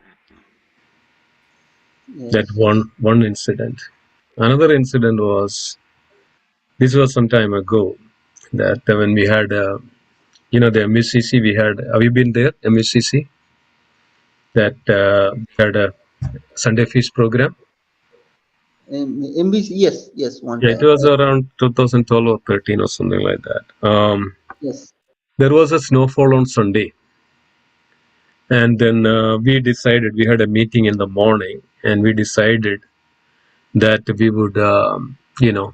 that Yes. one incident. Another incident was, this was some time ago, that when we had, the MUCC, we had, have you been there, MUCC? That we had a Sunday feast program. MBC, yes, yes, one Yeah, it time. was around 2012 or 13 or something like that. Yes. There was a snowfall on Sunday, and then we had a meeting in the morning, and we decided that we would,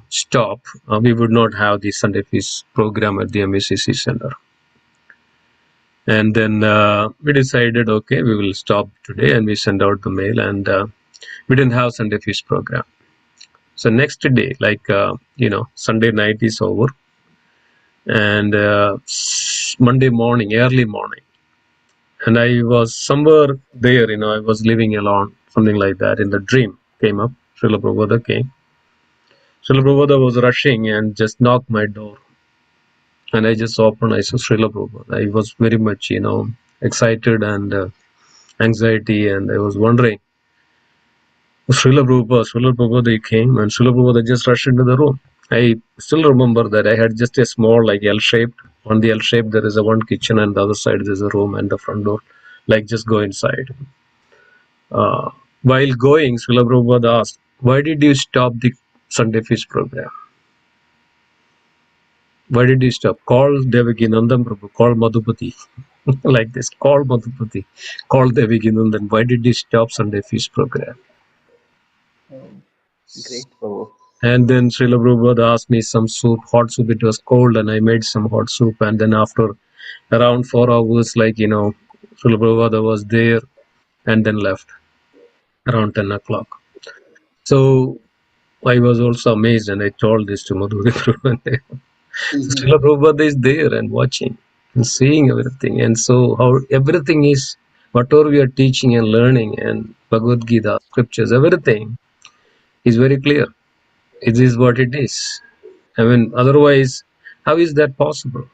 stop. We would not have the Sunday feast program at the MACC Center. And then we decided, okay, we will stop today, and we sent out the mail, and we didn't have Sunday feast program. So next day, Sunday night is over, and Monday morning, early morning, and I was somewhere there, I was living alone, something like that. In the dream came up, Srila Prabhupada came. Srila Prabhupada was rushing and just knocked my door, and I just opened. I saw Srila Prabhupada. I was very much, excited and anxiety, and I was wondering, Srila Prabhupada came, and Srila Prabhupada just rushed into the room. I still remember that I had just a small, like L-shaped. On the L-shape, there is a one kitchen, and the other side there is a room and the front door. Like, just go inside. While going, Srila Prabhupada asked, "Why did you stop the Sunday feast program? Why did you stop? Call Devakinandan Prabhu, call Madhupati." Like this, call Madhupati, call Devakinandan. Why did you stop Sunday feast program? Oh, great, Prabhu. And then Srila Prabhupada asked me some soup, hot soup. It was cold, and I made some hot soup. And then after around 4 hours, Srila Prabhupada was there and then left around 10 o'clock. So I was also amazed, and I told this to Madhuri Prabhupada. Srila Prabhupada is there and watching and seeing everything. And so how everything is, whatever we are teaching and learning, and Bhagavad Gita, scriptures, everything is very clear. It is what it is. I mean, otherwise, how is that possible?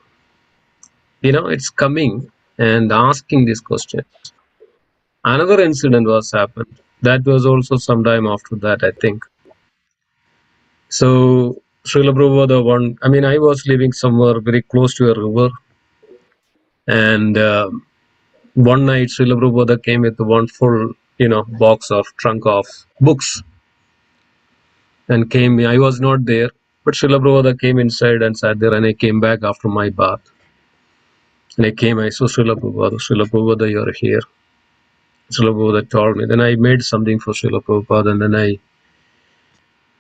It's coming and asking this question. Another incident was happened. That was also sometime after that, I think. So, Srila Prabhupada I was living somewhere very close to a river, and one night Srila Prabhupada came with one full, box of trunk of books and came. I was not there, but Srila Prabhupada came inside and sat there, and I came back after my bath. And I saw Srila Prabhupada, you're here. Srila Prabhupada told me. Then I made something for Srila Prabhupada, and then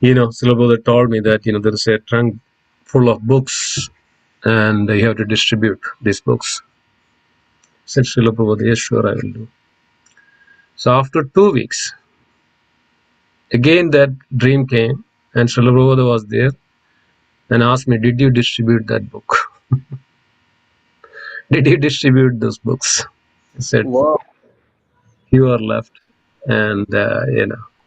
Srila Prabhupada told me that, there is a trunk full of books, and you have to distribute these books. I said, Srila Prabhupada, yes, sure, I will do. So after 2 weeks, again that dream came, and Srila Prabhupada was there and asked me, did you distribute that book? Did you distribute those books? I said, Wow. few are left, and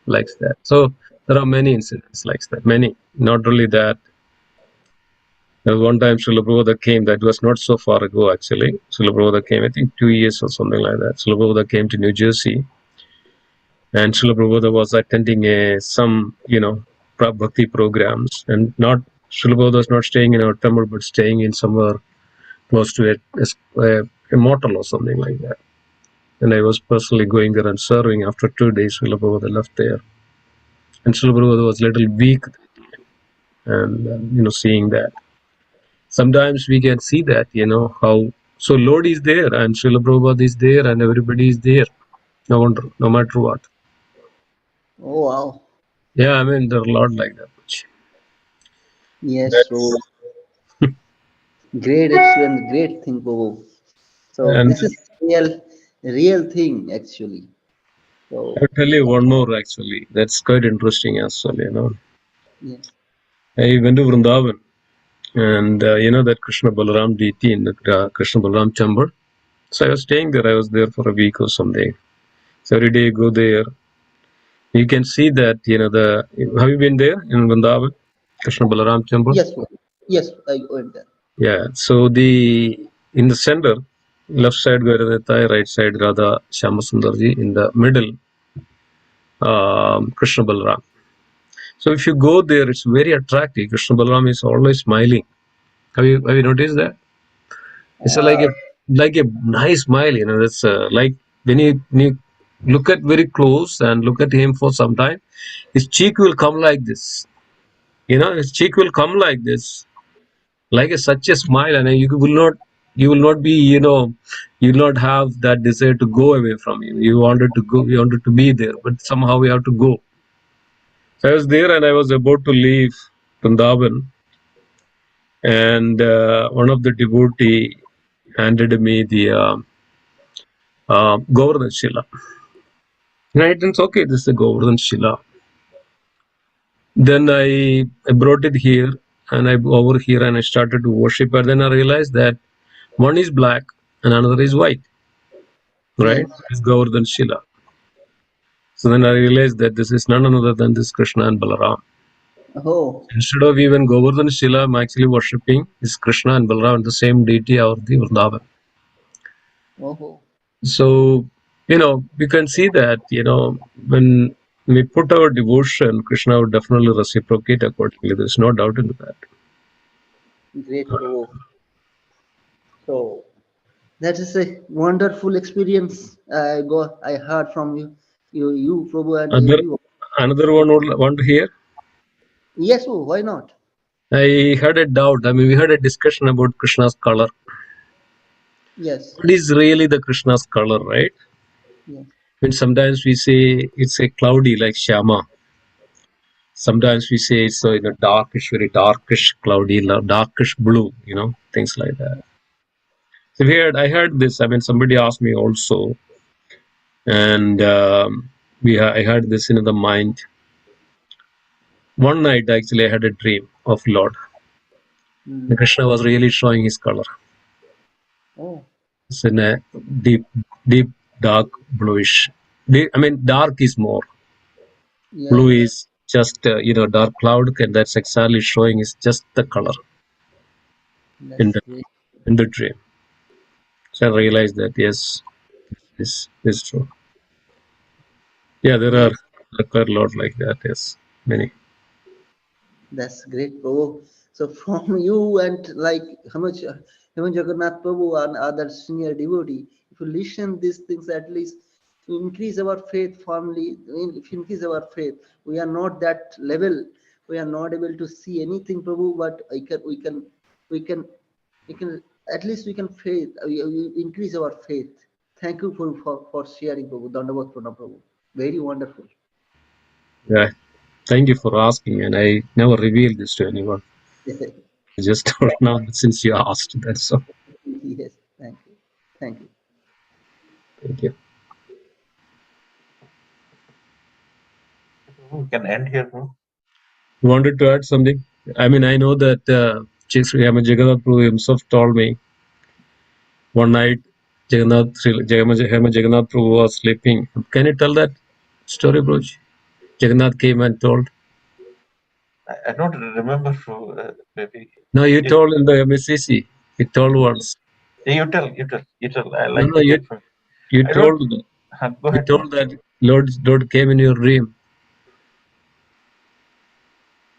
like that. So there are many incidents like that. Many, not only that. There was one time Srila Prabhupada came. That was not so far ago, actually. Srila Prabhupada came, I think 2 years or something like that. Srila Prabhupada came to New Jersey, and Srila Prabhupada was attending some bhakti programs, and not Srila Prabhupada was not staying in our temple, but staying in somewhere close to a motel or something like that. And I was personally going there and serving. After 2 days, Srila Prabhupada left there. And Srila Prabhupada was a little weak, and seeing that. Sometimes we can see that, how. So Lord is there, and Srila Prabhupada is there, and everybody is there. No matter what. Oh, wow. Yeah, there are a lot like that. Yes, Prabhu. That's, Great experience, great thing, Prabhu. So and this is real thing actually. So I'll tell you one more actually. That's quite interesting as well, yeah. I went to Vrindavan, and that Krishna Balaram deity in the Krishna Balaram temple. So I was staying there. I was there for a week or something. So every day I go there. You can see that, have you been there in Vrindavan, Krishna Balaram temple? Yes, Prabhu. Yes, I went there. Yeah. So in the center, left side Gauradattai, right side Radha Shyamasundar in the middle, Krishna Balaram. So if you go there, it's very attractive. Krishna Balaram is always smiling. Have you noticed that? It's Uh, like a nice smile. That's like when you look at very close and look at him for some time, his cheek will come like this. His cheek will come like this, like such a smile, and you will not be, you will not have that desire to go away from him. You wanted to go, you wanted to be there, but somehow we have to go. So I was there, and I was about to leave Vrindavan, and one of the devotee handed me the Govardhan Shila. And I didn't, okay, this is the Govardhan Shila. Then I brought it here, and I over here, and I started to worship. But then I realized that one is black and another is white, right? Yes. It's Govardhan Shila. So then I realized that this is none other than this Krishna and Balaram. Oh. Instead of even Govardhan Shila, I'm actually worshipping is Krishna and Balaram, the same deity of the Vrindavan. Oh. So, we can see that, when we put our devotion, Krishna would definitely reciprocate accordingly. There's no doubt into that. Great, Prabhu. So that is a wonderful experience. I heard from you, Prabhu, and everyone. Another one would want to hear. Yes, oh, why not? I had a doubt. I mean, we had a discussion about Krishna's color. Yes. What is really the Krishna's color, right? Yes. And sometimes we say it's a cloudy like Shama. Sometimes we say it's darkish, very darkish, cloudy, darkish blue, things like that. So I heard this. I mean, somebody asked me also, and I had this in the mind. One night, actually, I had a dream of Lord. Mm. Krishna was really showing his color. Oh. It's in a deep, dark bluish. Dark is more. Yeah. Blue is just dark cloud, and that's exactly showing is just the color in That's the great. in the dream. So I realized that yes, this is true. Yeah, there are Great. quite a lot like that. Yes, many. That's great, Prabhu. So from you and like Hemajaganath Prabhu and other senior devotee, if you listen these things, at least to increase our faith firmly, if you increase our faith, we are not that level. We are not able to see anything, Prabhu, but we can, we can, at least we can faith, we increase our faith. Thank you for sharing, Prabhu. Dandavat Pranam, Prabhu. Very wonderful. Yeah, thank you for asking, and I never revealed this to anyone. I just told now since you asked. That's all. Yes, thank you. Thank you. Thank you. We can end here, bro. Wanted to add something. I mean, I know that Sri Hemajaganath Prabhu himself told me one night Jagannath Prabhu was sleeping. Can you tell that story, bro? Jagannath came and told. I don't remember, bro. Maybe. No, you told in the MSCC. You told once. You tell. I No, like no, to hear from you you. I don't. told. Go You ahead, bro. told that Lord came in your dream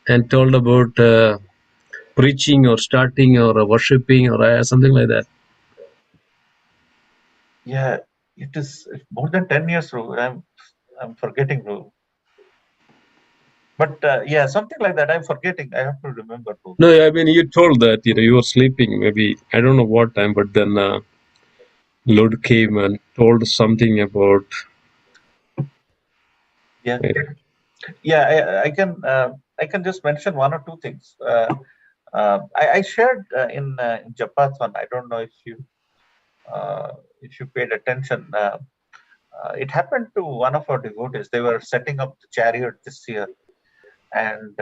and told about preaching or starting or worshipping or something like that. Yeah, it is more than 10 years, bro. I'm forgetting, bro. But yeah, something like that. I'm forgetting. I have to remember, bro. No, I mean you told that you were sleeping. Maybe I don't know what time, but then Lord came and told something about. Yeah, yeah. I can just mention one or two things. I shared in Japathan. I don't know if you paid attention. It happened to one of our devotees. They were setting up the chariot this year, and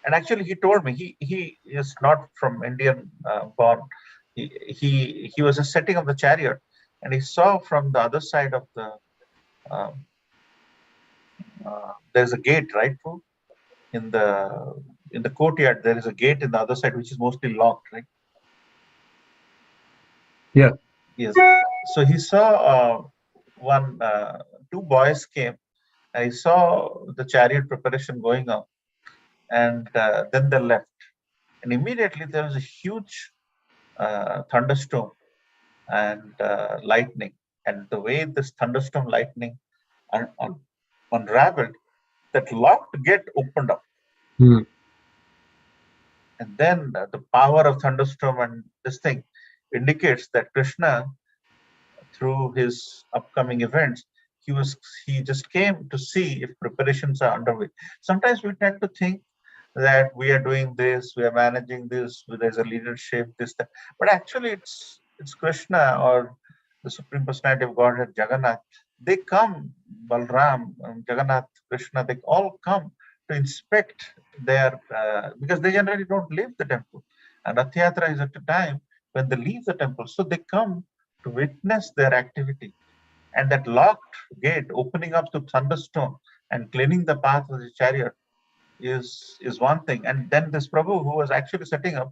actually he told me he is not from Indian born. He was just setting up the chariot, and he saw from the other side of the um, there's a gate, right, Fu? in the in the courtyard. There is a gate in the other side which is mostly locked, right? Yeah. Yes. So he saw two boys came, and he saw the chariot preparation going on, and then they left, and immediately there was a huge thunderstorm and lightning, And the way this thunderstorm lightning unraveled, that locked gate opened up. Hmm. And then the power of thunderstorm and this thing indicates that Krishna, through his upcoming events, he just came to see if preparations are underway. Sometimes we tend to think that we are doing this, we are managing this, there's a leadership, this, that. But actually it's Krishna or the Supreme Personality of Godhead, Jagannath. They come, Balram, Jagannath, Krishna, they all come to inspect their, because they generally don't leave the temple. And Rath Yatra is at a time when they leave the temple. So they come to witness their activity. And that locked gate opening up to thunderstorm and cleaning the path with the chariot is one thing. And then this Prabhu who was actually setting up,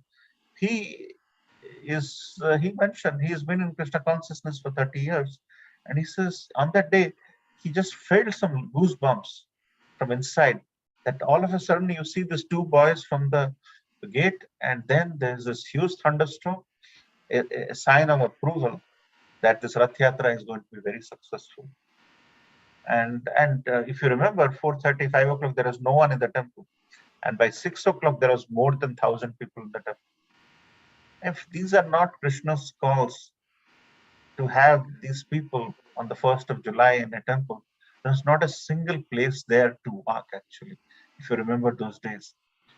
he he mentioned he has been in Krishna consciousness for 30 years. And he says on that day, he just felt some goosebumps from inside, that all of a sudden you see these two boys from the gate, and then there's this huge thunderstorm, a sign of approval that this Rath Yatra is going to be very successful. And if you remember, 4:30, 5 o'clock, there was no one in the temple. And by 6 o'clock, there was more than 1,000 people in the temple. If these are not Krishna's calls to have these people on the 1st of July in a temple, there's not a single place there to walk, actually, if you remember those days.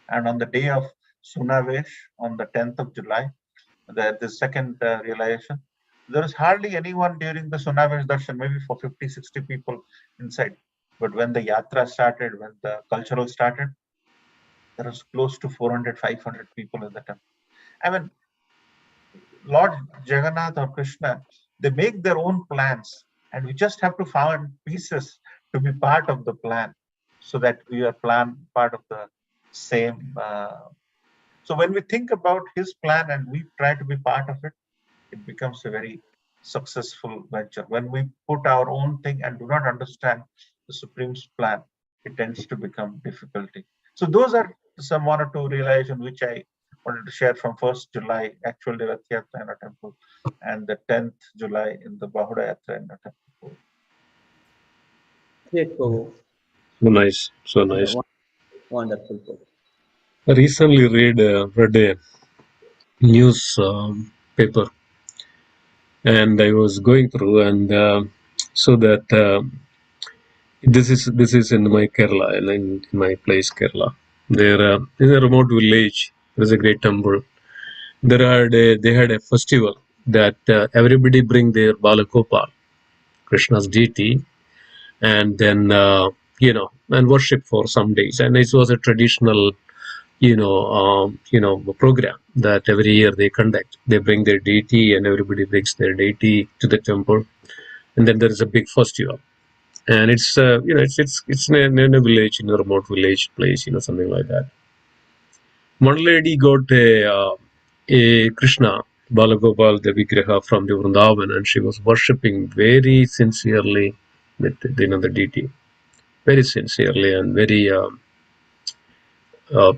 And on the day of Sunavesh, on the 10th of July, the second realization, there was hardly anyone during the Sunavesh darshan, maybe for 50, 60 people inside. But when the yatra started, when the cultural started, there was close to 400, 500 people in the temple. I mean, Lord Jagannath or Krishna, they make their own plans, and we just have to find pieces to be part of the plan, so that we are part of the same. So when we think about his plan and we try to be part of it, it becomes a very successful venture. When we put our own thing and do not understand the Supreme's plan, it tends to become difficulty. So those are some one or two realizations which I wanted to share from 1st July, actual Rath Yatra in a temple, and the 10th July in the Bahuda Yatra in a temple. Great, Prabhu. So nice, so nice. Wonderful, Prabhu. I recently read a news paper, and I was going through, and so that this is in my Kerala, and in my place Kerala. There in a remote village, there is a great temple. They had a festival that everybody bring their Balagopal, Krishna's deity, and then and worship for some days. And it was a traditional program that every year they conduct. They bring their deity, and everybody brings their deity to the temple, and then there is a big festival. And it's it's in a village, in a remote village place, something like that. One lady got a Krishna Balagopal, the Vigraha from the Vrindavan, and she was worshipping very sincerely with the deity, very sincerely and very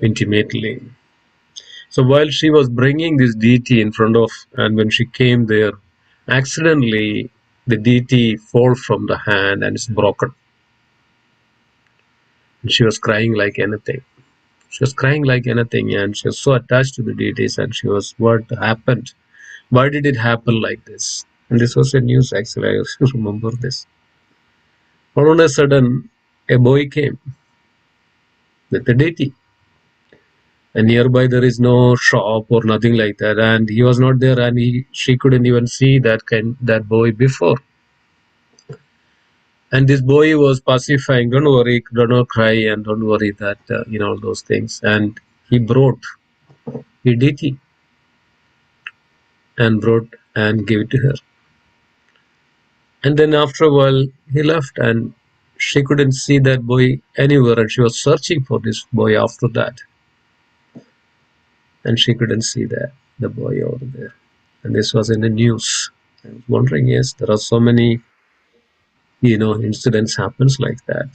intimately. So while she was bringing this deity in front of, and when she came there, accidentally the deity fall from the hand and it's broken. And she was crying like anything. She was crying like anything, and she was so attached to the deities. And she was, what happened? Why did it happen like this? And this was a news, actually. I also remember this. All on a sudden, a boy came with the deity. And nearby there is no shop or nothing like that, and he was not there, and she couldn't even see that boy before. And this boy was pacifying, don't worry, do not cry, and don't worry that those things. And he brought a deity and brought and gave it to her. And then after a while he left, and she couldn't see that boy anywhere, and she was searching for this boy after that, and she couldn't see the boy over there. And this was in the news. I was wondering, yes, there are so many incidents happens like that.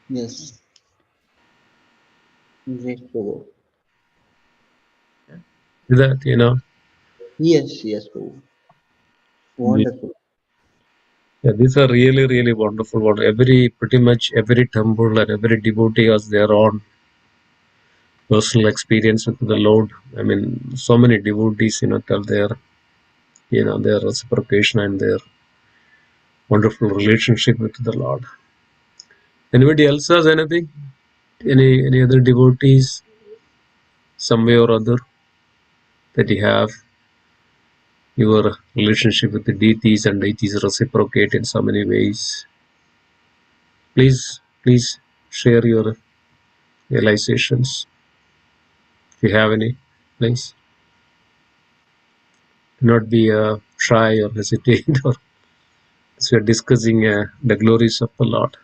Yes. Great, Prabhu. That Yes, yes, Prabhu. Wonderful. Yeah, these are really, really wonderful. Pretty much every temple and every devotee has their own personal experience with the Lord. I mean, so many devotees, tell their reciprocation and their wonderful relationship with the Lord. Anybody else has anything? Any other devotees, some way or other, that you have your relationship with the deities and deities reciprocate in so many ways? Please share your realizations if you have any. Please do not be shy or hesitate or as we are discussing the glories of the Lord,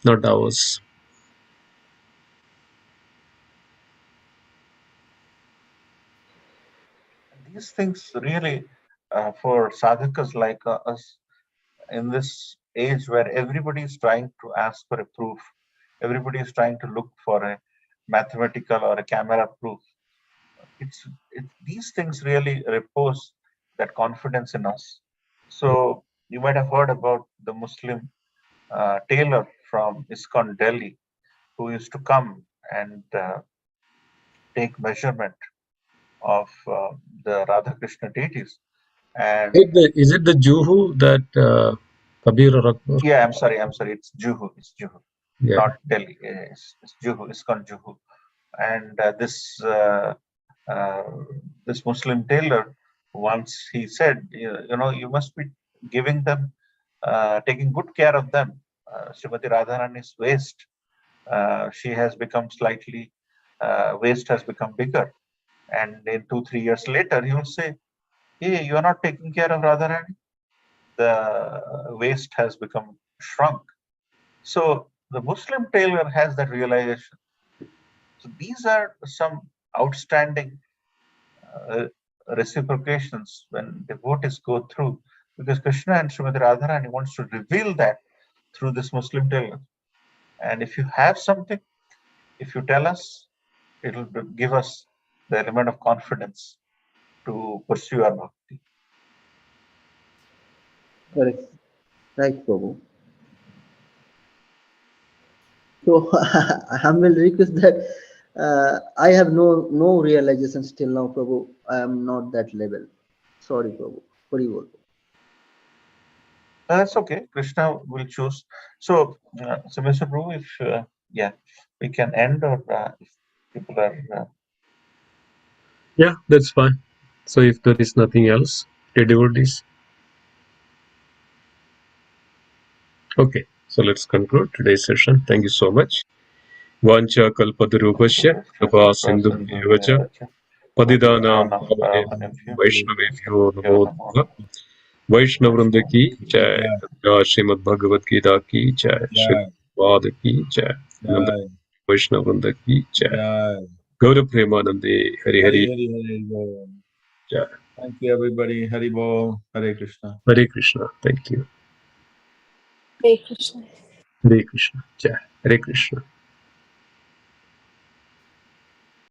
not ours. These things really, for sadhakas like us, in this age where everybody is trying to ask for a proof, everybody is trying to look for a mathematical or a camera proof. These things really repose that confidence in us. So you might have heard about the Muslim tailor from ISKCON Delhi who used to come and take measurement of the Radha Krishna deities. And Is it the Juhu that Kabir or Akbar? yeah, I'm sorry. It's Juhu. Yeah. Not Delhi. It's Juhu. It's called Juhu. And this Muslim tailor once he said, you must be giving them, taking good care of them. Srimati Radharani's waist, she has become slightly, waist has become bigger. And in 2-3 years later, he will say, hey, you are not taking care of Radharani. The waist has become shrunk. So the Muslim tailor has that realization. So these are some outstanding reciprocations when devotees go through, because Krishna and Srimati Radharani wants to reveal that through this Muslim tailor. And if you have something, if you tell us, it will give us the element of confidence to pursue our bhakti. Correct. Right, Prabhu. So I humble request that I have no realization still now, Prabhu. I am not that level. Sorry, Prabhu. Very well. That's okay. Krishna will choose. So, Mr. Prabhu, if we can end, or if people are. Yeah, that's fine. So if there is nothing else, dear devotees. Okay, so let's conclude today's session. Thank you so much. Vancha kalpatarupasya kripa sindhu bhavacha padidana Pavanebhyo vaishnavebhyo namo namo namaha. वैष्णववृंद की जय, श्रीमद् भगवत गीता की जय, श्रीमद् की जय, नंद वैष्णववृंद की जय, गौर प्रेमानंदे हरि हरि जय. Thank you, everybody. Hari Bol, Hare Krishna. Hare Krishna. Thank you. Hare Krishna. Hare Krishna. Jai. Hare Krishna.